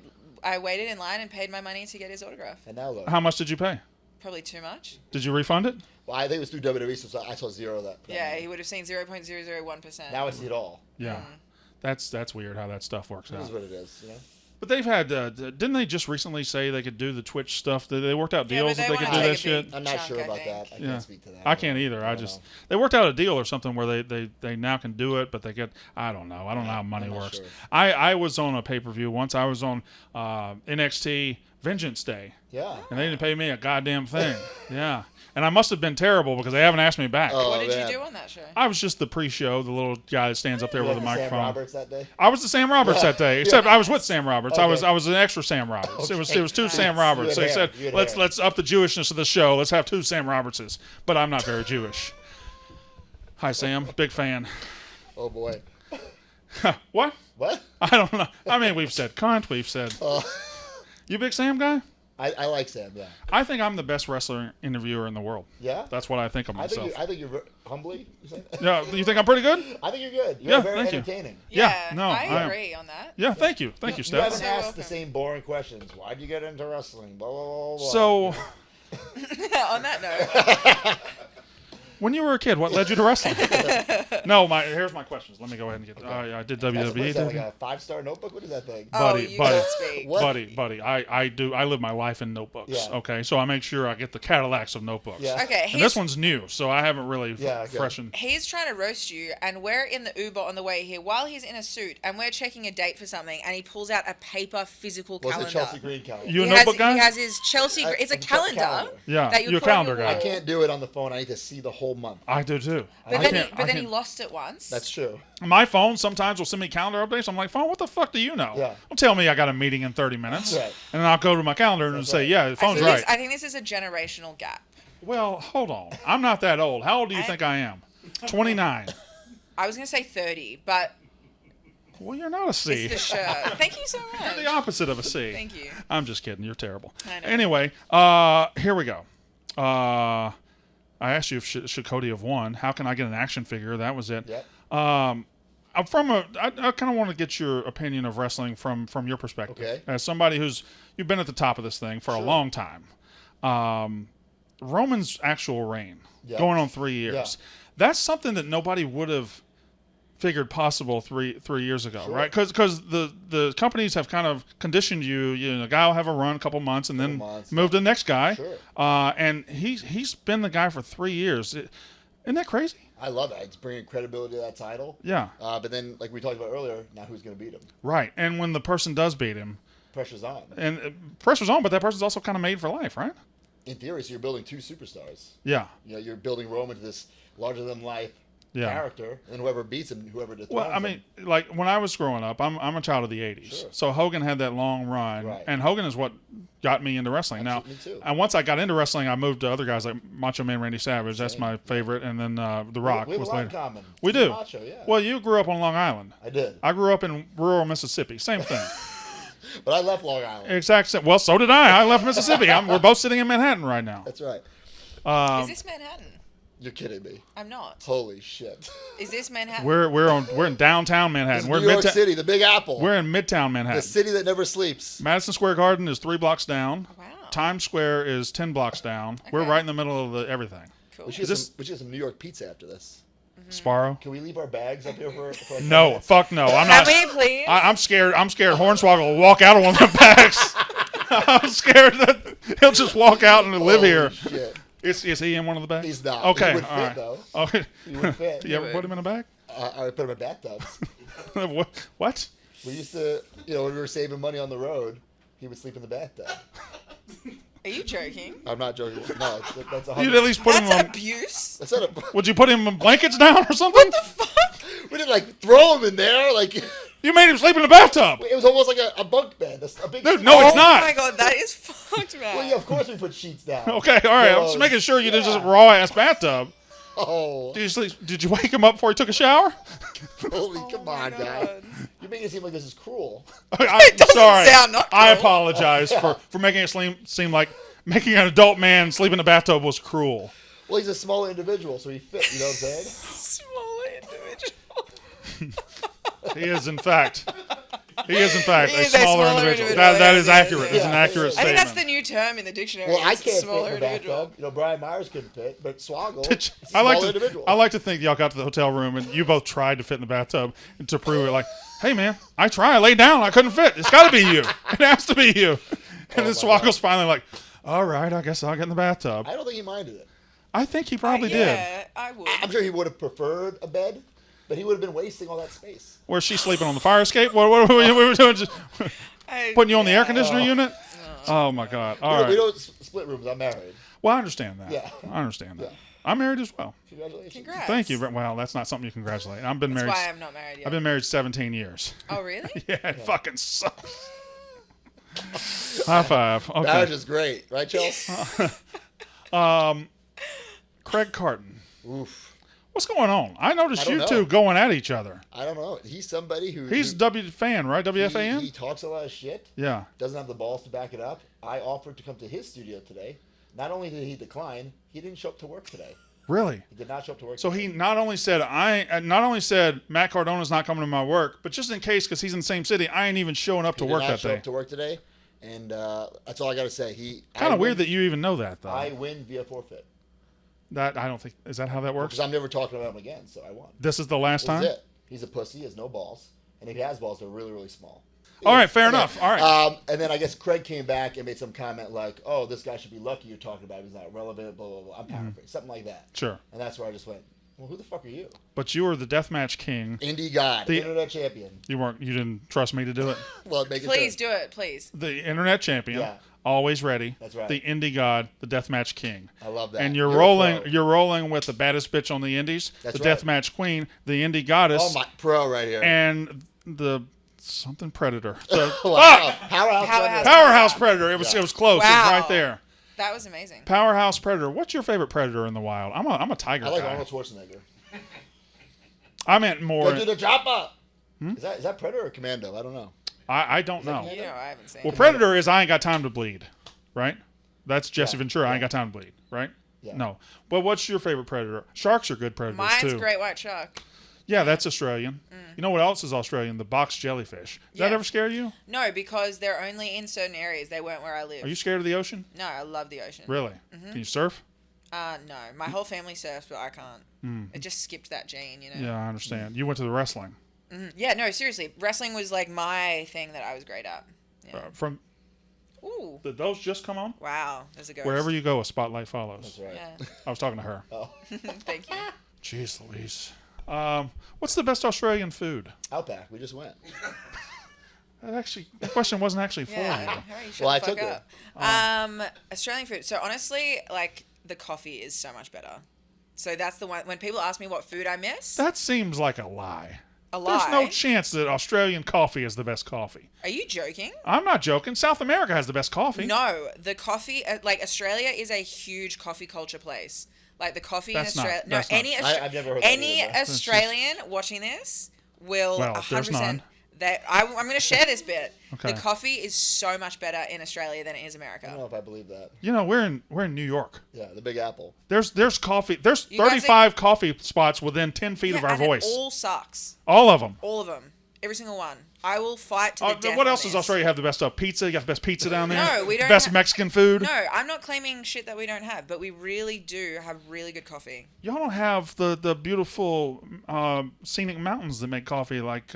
I waited in line and paid my money to get his autograph. And now look. How much did you pay? Probably too much. Did you refund it? Well, I think it was through WWE, so I saw zero that. Yeah, he would have seen 0.001%. Now I see it all. Yeah. That's weird how that stuff works out. It is what it is, you know? But they've had, didn't they just recently say they could do the Twitch stuff? They worked out deals that they could do that shit? I'm not sure about that. I can't speak to that. I can't either. They worked out a deal or something where they now can do it, but they get, I don't know. I don't know how money works. Sure. I was on a pay-per-view once. I was on NXT Vengeance Day. Yeah. And they didn't pay me a goddamn thing. Yeah. And I must have been terrible because they haven't asked me back. Oh, what did you do on that show? I was just the pre-show, the little guy that stands up there with a microphone. Sam Roberts that day? I was the Sam Roberts that day, except I was with Sam Roberts. Okay. I was an extra Sam Roberts. Okay. It was 2 Sam Roberts. They said, let's up the Jewishness of the show. Let's have 2 Sam Robertses. But I'm not very Jewish. Hi, Sam. Big fan. Oh, boy. What? What? I don't know. I mean, we've said cunt. We've said... You a big Sam guy? I like Sam, yeah. I think I'm the best wrestler interviewer in the world. Yeah? That's what I think of myself. I think you're humbly. Yeah, you think I'm pretty good? I think you're good. You're very thank entertaining. You. I agree on that. Yeah, thank you. Thank you, Steph. You haven't asked the same boring questions. Why'd you get into wrestling? Blah, blah, blah, blah. So... on that note... When you were a kid, what led you to wrestling? No, here's my questions. Let me go ahead and get. I did WWE. What is that, like a 5-star notebook? What is that thing? Buddy. What? I live my life in notebooks. Yeah. Okay, so I make sure I get the Cadillacs of notebooks. Yeah. Okay, and this one's new, so I haven't really freshened. He's trying to roast you, and we're in the Uber on the way here while he's in a suit, and we're checking a date for something, and he pulls out a paper physical calendar. What's the Chelsea Green calendar? You a notebook guy? He has his Chelsea. It's a calendar. Yeah, that you you're a calendar guy. I can't do it on the phone. I need to see the whole month. I do too. But then he lost it once. That's true. My phone sometimes will send me calendar updates. I'm like, phone, what the fuck do you know? Yeah. Don't tell me I got a meeting in 30 minutes. Right. And then I'll go to my calendar and say, yeah, the phone's right. I think this is a generational gap. Well, hold on. I'm not that old. How old do you think I am? 29. I was going to say 30, but Well, you're not a C. It's the shirt. Thank you so much. You're the opposite of a C. Thank you. I'm just kidding. You're terrible. I know. Anyway, here we go. I asked you if should Cody have won. How can I get an action figure? That was it. Yep. I kind of want to get your opinion of wrestling from your perspective. Okay. As somebody you've been at the top of this thing for a long time. Roman's actual reign, going on 3 years. Yeah. That's something that nobody would have figured possible three years ago, right? Because the companies have kind of conditioned you. The guy will have a run a couple months and then move to the next guy. Sure. And he's been the guy for 3 years. Isn't that crazy? I love that. It's bringing credibility to that title. Yeah. But then, like we talked about earlier, now who's going to beat him? Right. And when the person does beat him, Pressure's on. and pressure's on, but that person's also kind of made for life, right? In theory, so you're building two superstars. Yeah. You're building Roman to this larger-than-life character, and then whoever beats him, whoever dethrones Well, I mean, like when I was growing up, I'm a child of the '80s, Sure. so Hogan had that long run, Right. and Hogan is what got me into wrestling. Me too. And once I got into wrestling, I moved to other guys like Macho Man Randy Savage. That's my favorite, and then The Rock we have was a lot later. in common. We do. Macho, yeah. Well, you grew up on Long Island. I did. I grew up in rural Mississippi. Same thing. But I left Long Island. Exact same. Well, so did I. I left Mississippi. We're both sitting in Manhattan right now. That's right. Is this Manhattan? You're kidding me. I'm not. Holy shit. Is this Manhattan? We're in downtown Manhattan. This We're is New York Midtown- City, the Big Apple. We're in Midtown Manhattan. the city that never sleeps. Madison Square Garden is 3 blocks down. Wow. Times Square is 10 blocks down. We're Okay. right in the middle of everything. Cool. We should get some New York pizza after this. Sparrow? Can we leave our bags up here for like No, 10 minutes? fuck no. I'm Can not. we please? I'm scared. Hornswoggle will walk out of one of the bags. I'm scared that he'll just walk out and live Holy here. Shit. Is he in one of the bags? He's not. Okay, He would all fit, right. though. Okay. He would fit. You ever would. put him in a bag? I would put him in bathtubs. What? We used to, when we were saving money on the road, he would sleep in the bathtub. Are you joking? I'm not joking. No, that's a You'd at least put him That's on. abuse. That's not a. Would you put him in blankets down or something? What the fuck? We didn't throw him in there. It You made him sleep in the bathtub. was almost like a bunk bed. A big. Dude, no, it's not. Oh my god, that is fucked, man. Well, yeah, of course we put sheets down. Okay, all right. I'm just making sure you didn't just raw ass bathtub. Oh, Did you wake him up before he took a shower? holy, Oh come my on, guy. God. You're making it seem like this is cruel. I'm doesn't sorry. sound not I cool. apologize for making it seem like making an adult man sleep in the bathtub was cruel. Well, he's a small individual, so he fit. You know what I'm saying? Small individual. He is, in fact. He is a is a smaller smaller individual. individual, That yes, is yes, accurate. yes. It's an Yeah, accurate I I statement. think that's the new term in the dictionary. Well, I is can't fit smaller in the individual. bathtub. Brian Myers couldn't fit, but Swoggle, is a I small individual. like to think y'all got to the hotel room and you both tried to fit in the bathtub and to prove it. Like, hey man, I tried. I laid down. I couldn't fit. It's got to be you. It has to be you. And then Swaggle's finally like, all right, I guess I'll get in the bathtub. I don't think he minded it. I think he probably did. Yeah, I would. I'm sure he would have preferred a bed, but he would have been wasting all that space. Where's she sleeping on the fire escape? What were we doing? Just putting you on the air conditioner unit? Oh my God! All We right. don't split rooms. I'm married. Well, I understand that. Yeah. I understand that. Yeah. I'm married as well. Congratulations. Congrats. Thank you. Well, that's not something you congratulate. I've been That's married. why I'm not married yet. I've been married 17 years. Oh, really? Yeah, it fucking sucks. High five. Okay. Marriage is great, right, Chelsea? Craig Carton. Oof. What's going on? I noticed I don't you know. two going at each other. I don't know. He's somebody who He's a fan, right? WFAN? He talks a lot of shit. Yeah. Doesn't have the balls to back it up. I offered to come to his studio today. Not only did he decline, he didn't show up to work today. Really? He did not show up to work. So today. he not only said Matt Cardona's not coming to my work, but just in case, because he's in the same city, I ain't even showing up to He work did not that show day. up to work today, and that's all I got to say. Kind of weird that you even know that, though. I win via forfeit That I don't think is that how that works. because I'm never talking about him again, so I won. This is the last This time. is it. He's a pussy. He has no balls, and if he has balls, they're really, really small. All right, fair Okay. enough. All right. And then I guess Craig came back and made some comment like, "Oh, this guy should be lucky you're talking about him. He's not relevant." Blah blah blah. I'm paraphrasing, something like that. Sure. And that's where I just went, "Well, who the fuck are you?" But you were the deathmatch king. Indy God, The- internet champion. You didn't trust me to do it. Well, make it Please true. do it, please. The internet champion, Yeah. always ready. That's right. The Indy God, the deathmatch king. I love that. And you're a rolling. pro. You're rolling with the baddest bitch on the Indies, That's the right. deathmatch queen, the Indy Goddess, Oh my pro right here. and the something predator. The Wow. Powerhouse. Powerhouse. powerhouse predator. It was Yeah. close. It was Wow. right there. That was amazing. Powerhouse predator. What's your favorite predator in the wild? I'm a tiger I like guy. Arnold Schwarzenegger. I meant more. Go do the chopper. Is that Predator or Commando? I don't know. I don't know. I haven't seen. Well, Predator is I ain't got time to bleed, right? That's Jesse Ventura. I ain't got time to bleed, right? Yeah. No. But what's your favorite predator? Sharks are good predators Mine's too. great white shark. Yeah, that's Australian. You know what else is Australian? The box jellyfish. Does that ever scare you? No, because they're only in certain areas. They weren't where I live. Are you scared of the ocean? No, I love the ocean. Really? Can you surf? No. My whole family surfs, but I can't. It just skipped that gene, you know? Yeah, I understand. You went to the wrestling. Yeah, no, seriously. Wrestling was like my thing that I was great at. Yeah. Ooh. Did those just come on? Wow, there's a ghost. Wherever you go, a spotlight follows. That's right. Yeah. I was talking to her. Oh. Thank you. Jeez Louise. What's the best Australian food? Outback. We just went. That question wasn't actually for you. Hurry, shut Well, the I took fuck up. Australian food. So honestly, like the coffee is so much better. So that's the one. When people ask me what food I miss, That seems like a lie. a lie. There's no chance that Australian coffee is the best coffee. Are you joking? I'm not joking. South America has the best coffee. No, the coffee. Like Australia is a huge coffee culture place. Like the coffee That's in not- Australia. that's No, not- any I've never heard that any either, though. Australian watching this will Well, 100%. there's none. That I'm going to share this bit. Okay. The coffee is so much better in Australia than it is I don't America. know if I believe that. You know, we're in New York. Yeah, the Big Apple. There's coffee. There's You guys 35 coffee spots within 10 feet of our and voice. It all sucks. All of them. All of them. Every single one. I will fight to the death. What on else does this. Australia have the best of? Pizza? You got the best pizza down there? No, we don't Best ha- Mexican food? No, I'm not claiming shit that we don't have, but we really do have really good coffee. Y'all don't have the beautiful scenic mountains that make coffee like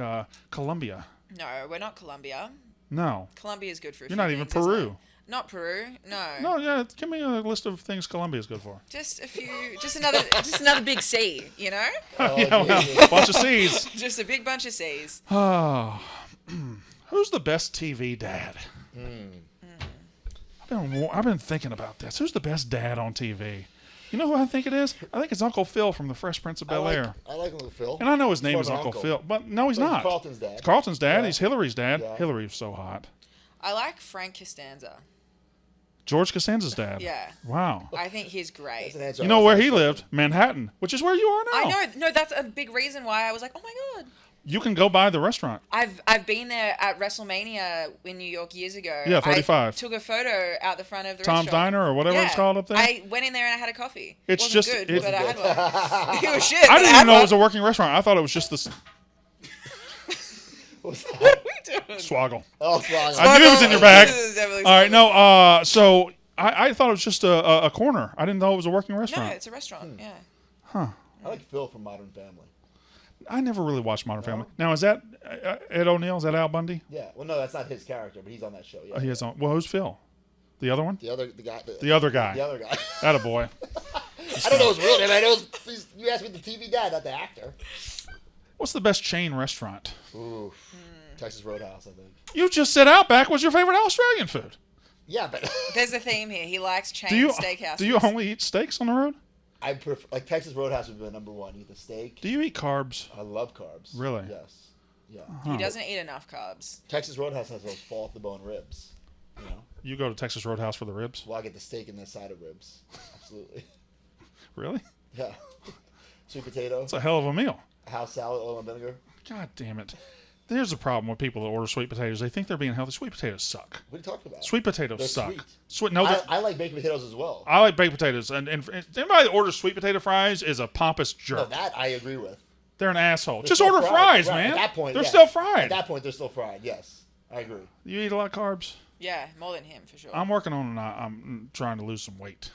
Colombia. No, we're not Colombia. No. Colombia is good for. You're not even Peru. Not Peru. No. No, yeah. Give me a list of things Colombia is good for. Just a few. Just another big C. You know. Yeah, well, a bunch of C's. Just a big bunch of C's. Oh. Who's the best TV dad? I've been thinking about this. Who's the best dad on TV? You know who I think it is? I think it's Uncle Phil from The Fresh Prince of Bel-Air. I like Uncle Phil. And I know his name More is of an Uncle uncle. Phil, but no, he's But he's not. Carlton's dad. It's Carlton's dad. Yeah. He's Hillary's dad. Yeah. Hillary's so hot. I like Frank Costanza. George Costanza's dad. Yeah. Wow. I think he's great. That's an answer You I know was where he expecting. lived? Manhattan, which is where you are now. I know. No, that's a big reason why I was like, oh my god. You can go by the restaurant. I've been there at WrestleMania in New York years ago. Yeah, 35. I took a photo out the front of the Tom's restaurant. Diner or whatever it's called up there. I went in there and I had a coffee. It's Wasn't just- good, it's- but I had one. It was shit. I but didn't had even know it one. was a working restaurant. I thought it was just the What was that? What are we doing? swaggle. Oh, Swaggle. I knew it was in your bag. This is definitely All right, Swaggle. no. So I thought it was just a corner. I didn't know it was a working No, restaurant. it's a restaurant. Yeah. I like Phil from Modern Family. I never really watched Modern Family. Now is that Ed O'Neill? Is that Al Bundy? Yeah. Well, no, that's not his character, but he's on that show. Yeah. He is on. Well, who's Phil? The other one? The other guy. The other guy. The other guy. That a boy. I don't know his real name. I know you asked me the TV dad, not the actor. What's the best chain restaurant? Ooh. Texas Roadhouse, I think. You just said Outback was your favorite Australian food. Yeah, but There's a theme here. He likes chain steakhouses. Do you only eat steaks on the road? I prefer Texas Roadhouse would be my number one. Eat the steak. Do you eat carbs? I love carbs. Really? Yes. Yeah. He doesn't eat enough carbs. Texas Roadhouse has those fall off the bone ribs. You know. You go to Texas Roadhouse for the ribs? Well, I get the steak and the side of ribs. Absolutely. Really? Yeah. Sweet potato. It's a hell of a meal. House salad, oil and vinegar. God damn it. There's a problem with people that order sweet potatoes. They think they're being healthy. Sweet potatoes suck. What are you talking about? Sweet potatoes They're suck. sweet. No, I like baked potatoes as well. I like baked potatoes. And anybody that orders sweet potato fries is a pompous jerk. No, that I agree with. They're an asshole. They're Just still order fried. fries, Right. man. At that point, they're yeah. still fried. At that point, they're still fried. Yes, I agree. You eat a lot of carbs? Yeah, more than him for sure. I'm working on I'm trying to lose some weight.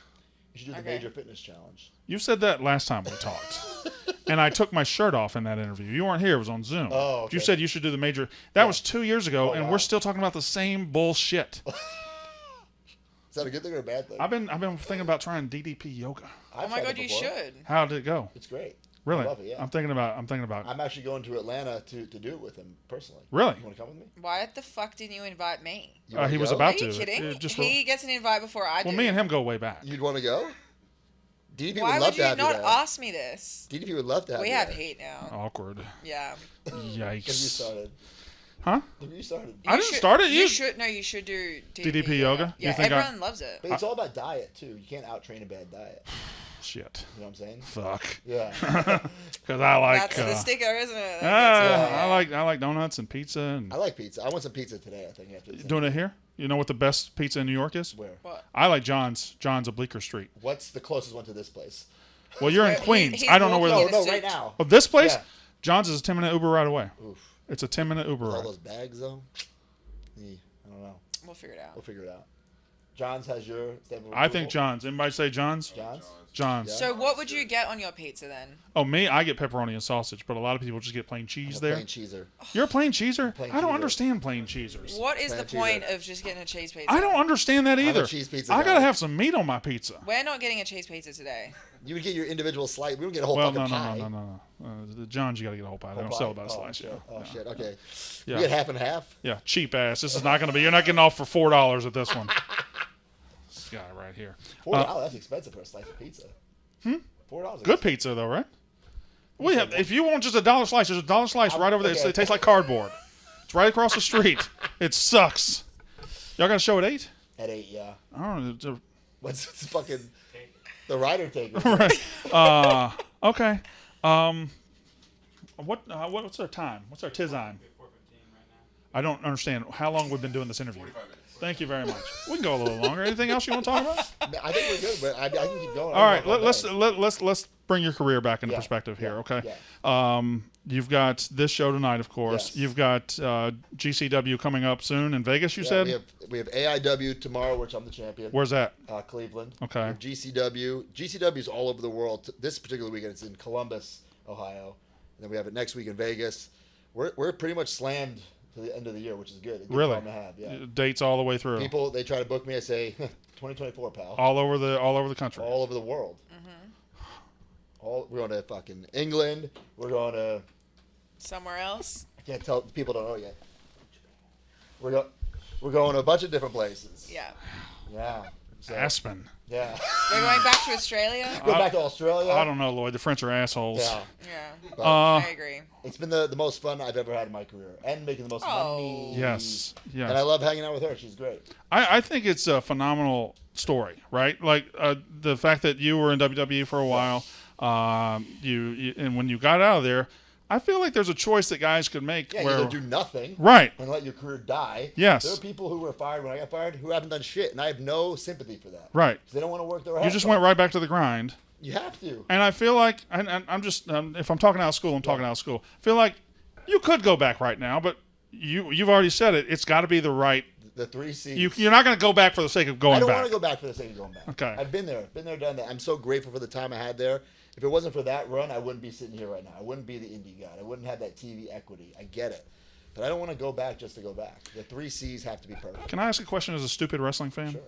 You should do the Okay. major fitness challenge. You said that last time we talked. And I took my shirt off in that interview. You weren't here. It was on Zoom. Oh, okay. You said you should do the major. That was 2 years ago, Oh, and wow. we're still talking about the same bullshit. Is that a good thing or a bad thing? I've been thinking about trying DDP yoga. Oh my god, you should. How did it go? It's great. Really? I love it, yeah. I'm thinking about. I'm actually going to Atlanta to do it with him personally. Really? You want to come with me? Why the fuck didn't you invite me? You wanna He was go? about Are to. you kidding? It just He gets an invite before I do. well, me and him go way back. You'd want to go? DDP Why would love would to you have not you there. ask me this? DDP would love to have We you have there. heat now. Awkward. Yeah. Have you Yikes. started? Huh? Have you started? I didn't start it. You You should. No, you should do DDP yoga? Yeah, You think everyone loves it. But it's all about diet, too. You can't out-train a bad diet. Shit. You know what I'm saying? Fuck. Yeah. Because I like. That's the sticker, isn't it? I like donuts and pizza. And I like pizza. I want some pizza today, I think. After doing it here? You know what the best pizza in New York is? Where? What? I like John's. John's of Bleecker Street. What's the closest one to this place? Well, you're in Queens. I don't know where. No, right now. Oh, this place? Yeah. John's is a 10-minute Uber right away. Oof. It's a 10-minute Uber All ride. those bags, though? I don't know. We'll figure it out. We'll figure it out. John's has your stamp of I think approval? John's. Anybody say John's? John's? John's. Yeah. So what would you get on your pizza then? Oh, me? I get pepperoni and sausage, but a lot of people just get plain cheese there. Plain cheeser. You're a plain cheeser? Plain I don't cheeser. understand plain cheesers. What is Plain the point cheeser. of just getting a cheese pizza? I don't understand that I'm a either. cheese pizza I guy. gotta have some meat on my pizza. We're not getting a cheese pizza today. You would get your individual slice. We don't get a whole Well, fucking no, pie. no. The John's, you gotta get a whole pie. They don't Whole sell pie? about a slice. Shit. Yeah. Oh, shit. Okay. Yeah. You get half and half? Yeah, cheap ass. This is not gonna be. You're not getting off for $4 at this one. This guy right here. $4? That's expensive for a slice of pizza. $4. Good pizza though, right? We have. If you want just a dollar slice, there's a dollar slice right over there. Okay. It tastes like cardboard. It's right across the street. It sucks. Y'all got a show at 8? At 8, yeah. I don't know. What's fucking the rider taker? Right. Okay. What's our time? What's our tizime? I don't understand how long we've been doing this interview. Thank you very much. We can go a little longer. Anything else you want to talk about? I think we're good, but I can keep going. All right. Let's bring your career back into Yeah, perspective here. yeah, Okay. yeah. You've got this show tonight, of course. Yes. You've got GCW coming up soon in Vegas. You said. We have AIW tomorrow, which I'm the champion. Where's that? Cleveland. Okay. We have GCW. GCW is all over the world. This particular weekend, it's in Columbus, Ohio. And then we have it next week in Vegas. We're pretty much slammed to the end of the year, which is good. It's a good Really? time to have, yeah. Dates all the way through. People, they try to book me. I say, 2024, pal. All over the country. All over the world. We're going to fucking England. We're going to. Somewhere else? I can't tell. People don't know yet. We're going to a bunch of different places. Yeah. Yeah. So, Aspen. yeah. We're going back to Australia? Go back to Australia. I don't know, Lloyd. The French are assholes. Yeah. Yeah. But I agree. it's been the most fun I've ever had in my career, and making the most money. Yes. Yes. And I love hanging out with her. She's great. I think it's a phenomenal story, right? Like the fact that you were in WWE for a while, you and when you got out of there, I feel like there's a choice that guys could make. Yeah, where, either do nothing, right, and let your career die. Yes. There are people who were fired when I got fired who haven't done shit, and I have no sympathy for that. right. 'Cause they don't want to work their You ass just off. went right back to the grind. You have to. And I feel like, and I'm just, if I'm talking out of school, I'm talking out of school. I feel like you could go back right now, but you've already said it. It's got to be the right. The 3 C's. You're not going to go back for the sake of going I don't back. want to go back for the sake of going back. Okay. I've been there, done that. I'm so grateful for the time I had there. If it wasn't for that run, I wouldn't be sitting here right now. I wouldn't be the Indy God. I wouldn't have that TV equity. I get it. But I don't want to go back just to go back. The 3 C's have to be perfect. Can I ask a question as a stupid wrestling fan? Sure.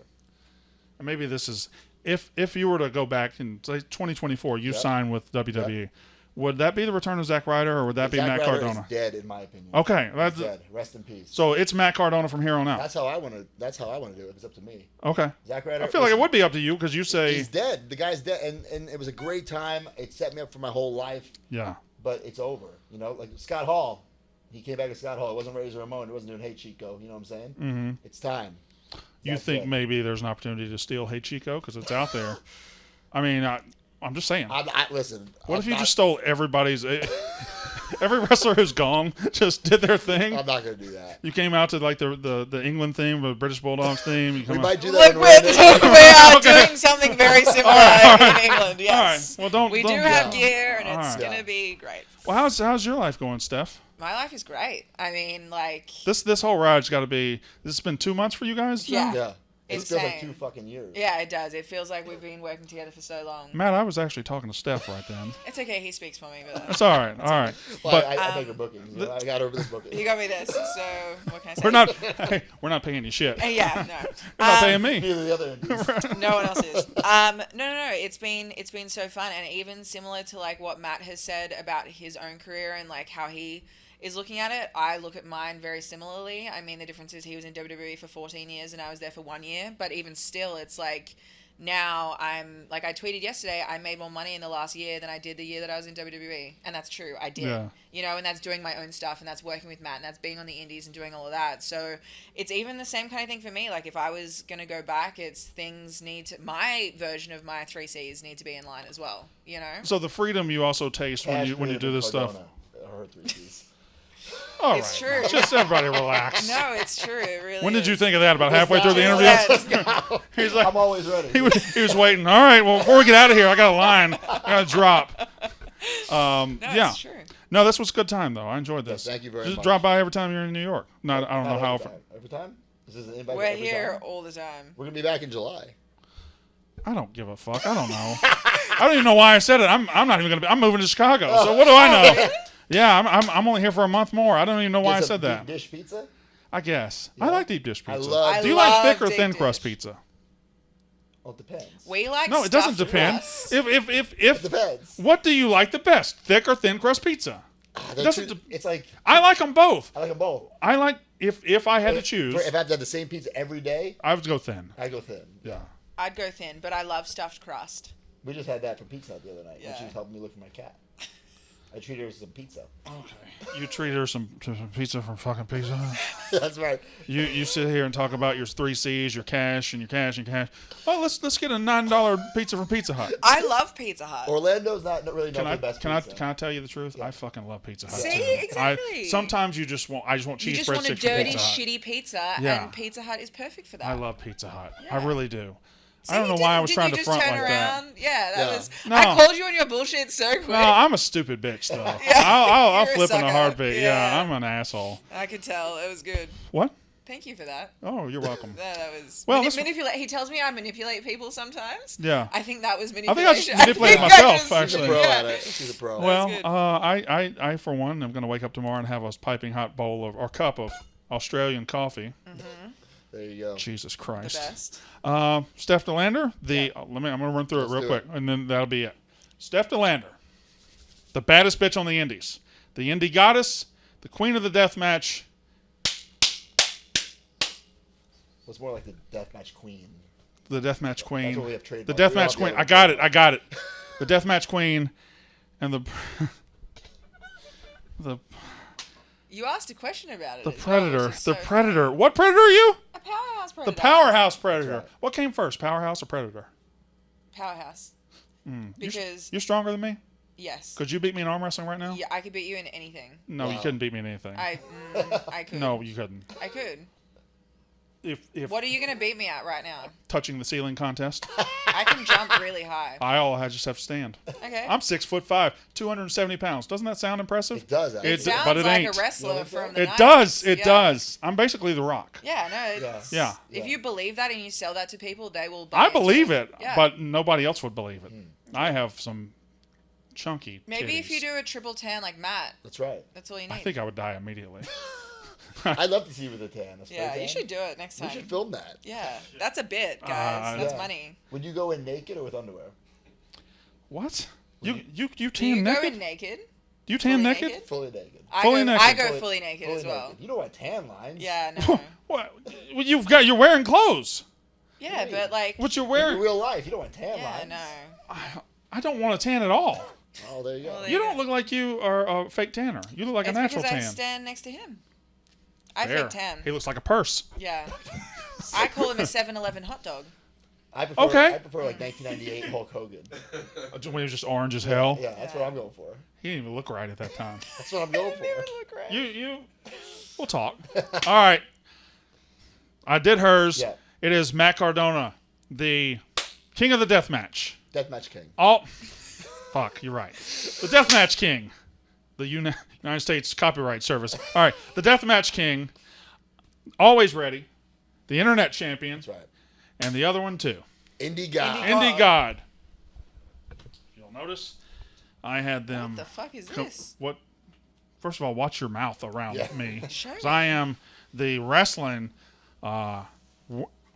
And maybe this is, if you were to go back in say 2024, you sign with WWE, would that be the return of Zack Ryder, or would that be Zack Matt Ryder Cardona? is dead, in my opinion. Okay, He's dead. Rest in peace. So it's Matt Cardona from here on out. That's how I want to do it. If it's up to me. Okay. Zack Ryder. I feel like it would be up to you because you say He's dead. The guy's dead, and it was a great time. It set me up for my whole life. yeah. But it's over. You know, like Scott Hall. He came back as Scott Hall. It wasn't Razor Ramon. It wasn't doing Hey Chico. You know what I'm saying? Mm-hmm. It's time. You That's think it. maybe there's an opportunity to steal Hey Chico because it's out there? I mean, I'm just saying. Listen. What if you just stole everybody's? Every wrestler who's gone just did their thing. I'm not going to do that. You came out to like the England theme, the British Bulldogs theme. You come We out- might do that. Look, when we're in we are doing something very similar in England. Yes. All right. Well, We don't do have yeah. gear, and All it's right. going to be great. Well, how's your life going, Steph? My life is great. I mean, like, This whole ride's got to be. This has been 2 months for you guys. now? Yeah. Yeah. It feels like Insane. 2 fucking years. yeah, it does. It feels like we've been working together for so long. Matt, I was actually talking to Steph right then. It's okay. He speaks for me, but That's all right. All right. Well, But I make her bookings. You know, I got her this booking. he got me this. So what can I say? we're not paying you shit. You're Yeah, no. not paying me. Neither the other Indies. No one else is. No. It's been so fun, and even similar to like what Matt has said about his own career and like how he is looking at it. I look at mine very similarly. I mean, the difference is he was in WWE for 14 years and I was there for 1 year, but even still, it's like now I'm like, I tweeted yesterday, I made more money in the last year than I did the year that I was in WWE. And that's true. I did. Yeah. You know, and that's doing my own stuff, and that's working with Matt, and that's being on the indies and doing all of that. So it's even the same kind of thing for me. Like, if I was going to go back, it's things need to, my version of my 3Cs need to be in line as well, you know? So the freedom you also taste when you do this stuff. Her 3Cs. All It's right. true. Just everybody relax. No, it's true. It really When did you is. think of that? About halfway through the interview? Yeah. He's like, I'm always ready. he was waiting. All right, well, before we get out of here, I got a line. I got to drop. No, yeah. it's true. No, this was a good time, though. I enjoyed this. Thank you very Just much. drop by every time you're in New York. I don't know Not how every often. time. Every time? This is an invite We're every here time? all the time. We're going to be back in July. I don't give a fuck. I don't know. I don't even know why I said it. I'm not even going to be. I'm moving to Chicago. So what do I know? Really? Yeah, I'm only here for a month more. I don't even know why I Get some said that. deep dish pizza? I guess. Yeah. I like deep dish pizza. love Do you I like love thick or deep thin dish. crust pizza? Well, it depends. We like No, it doesn't stuffed depend. crust. If It depends. what do you like the best, thick or thin crust pizza? They're doesn't two- de- it's like, I like them both. I like them both. I like if I had to choose, If I have to have the same pizza every day, I would go thin. I go thin. Yeah. I'd go thin, but I love stuffed crust. We just had that from Pizza Hut the other night when Yeah. she was helping me look for my cat. I treated her with some pizza. Okay. You treat her some pizza from fucking Pizza Hut. That's right. You sit here and talk about your 3Cs, your cash and your cash and cash. Oh, let's get a $9 pizza from Pizza Hut. I love Pizza Hut. Orlando's not really known for the best Can I pizza. tell you the truth? I fucking love Pizza Hut. See? too. Exactly. Sometimes I just want cheese You just want a breadsticks from dirty, Pizza Hut. shitty pizza, Yeah. and Pizza Hut is perfect for that. I love Pizza Hut. Yeah. I really do. See, I don't know you why I didn't- was didn't trying you to just front turn like around? that. Yeah, that Yeah. was. No. I called you on your bullshit so quick. No, I'm a stupid bitch though. Yeah. I'll You're a flip in a sucker. heartbeat. Yeah, Yeah. I'm an asshole. I could tell it was good. What? Thank you for that. Oh, you're welcome. That was Well, let's- manipulate. He tells me I manipulate people sometimes. Yeah. I think that was I manipulation. just manipulated think myself, just- actually. She's a pro yeah. at it. She's a pro. Well, good. I for one am going to wake up tomorrow and have a piping hot bowl or cup of Australian coffee. There you go. Jesus The Christ. best. Steph DeLander, I'm going to run through it Let's real do quick, it. and then that'll be it. Steph DeLander, the baddest bitch on the Indies, the Indy Goddess, the Queen of the Death Match. It's more like the Deathmatch Queen. The Deathmatch Queen. That's what we have trademarked. The We all Deathmatch do Queen. it. I got it. The Deathmatch Queen and the You asked a question about it. the as well, Predator. which is The so Predator. What Predator are you? A powerhouse predator. The Powerhouse Predator. right. What came first, Powerhouse or Predator? Powerhouse. Because You're stronger than me? yes. Could you beat me in arm wrestling right now? Yeah, I could beat you in anything. No, you Wow. couldn't beat me in anything. I could. No, you couldn't. I could. If What are you gonna beat me at right now? touching the ceiling contest, I can jump really high. I just have to stand. Okay. I'm 6'5", 270 pounds. Doesn't that sound impressive? It does. Actually. it sounds but it like ain't. a wrestler Yeah, from the It 90s. does. It Yeah. does. I'm basically The Rock. Yeah, no. It's, Yeah. If Yeah. you believe that and you sell that to people, they will. buy I into believe it, Yeah. but nobody else would believe it. I have some chunky Maybe if titties. you do a triple tan like Matt, That's right. that's all you need. I think I would die immediately. I'd love to see you with a tan. A spray yeah, tan. you should do it next We time. should film that. Yeah, that's a bit, guys. That's Yeah. money. Would you go in naked or with underwear? What? You Do tan you go naked? in naked? You tan Fully naked? naked? Fully naked. Fully naked. I go fully naked as well. naked. You don't want tan lines. Yeah, no. What? Well, you're wearing clothes. Yeah, but like. What you're In wearing? real life, you don't want tan Yeah, lines. no. I don't want a tan at all. Oh, there you go. Well, You don't look like you are a fake tanner. You look like It's a natural because I tan. stand next to him. I There. fake tan. He looks like a purse. Yeah. I call him a 7-Eleven hot dog. I prefer, Okay. I prefer like 1998 Hulk Hogan. When he was just orange as hell. Yeah, that's what I'm going for. He didn't even look right at that time. That's what I'm going They would for. look right. We'll talk. All right. I did hers. Yeah. It is Matt Cardona, the king of the death match. Deathmatch King. Fuck, you're right. The Deathmatch King. The United States Copyright Service. All right. The Deathmatch King. Always ready. The Internet Champion. That's right. And the other one, too. Indy God. Indy Indy God. You'll notice I had them. What the fuck is this? What? First of all, watch your mouth around Yeah. me. Show 'Cause me. I am the wrestling.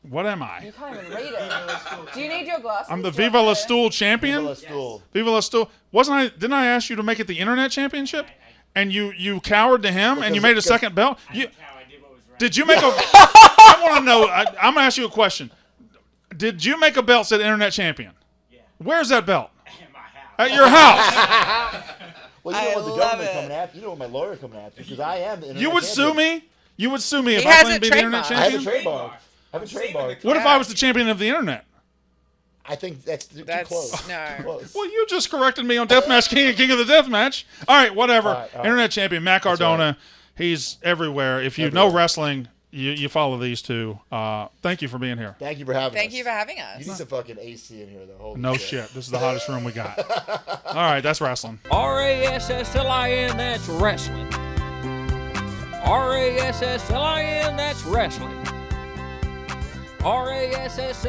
What am I? You can't even read it. Do you need your glasses? I'm the Do you Viva want La to- Stool champion. Viva La Stool. Viva La Stool. Didn't I ask you to make it the Internet Championship? And you cowered to him and you made a second belt? Did you make a... I want to know. I'm going to ask you a question. Did you make a belt said Internet Champion? Yeah. Where's that belt? In my house. At your house. Well, you know I what the love government it. coming after. You know what my lawyer coming after because I am the internet You would champion. sue me? You would sue me if He I has claimed to it be the Internet trademarked. I have a Champion? trademark. I have a trademark. What if I was the champion of the Internet? I think that's too That's close. no. Too close. Well, you just corrected me on Deathmatch King and King of the Deathmatch. All right, whatever. All right. Internet champion, Matt Cardona. He's everywhere. If you know Everywhere. wrestling, you follow these two. Thank you for being here. Thank you for having us. Thank you for having us. You need some fucking AC in here, though. Holy No shit. shit. This is the hottest room we got. All right, that's wrestling. RASSLIN, that's wrestling. RASSLIN, that's wrestling. RASS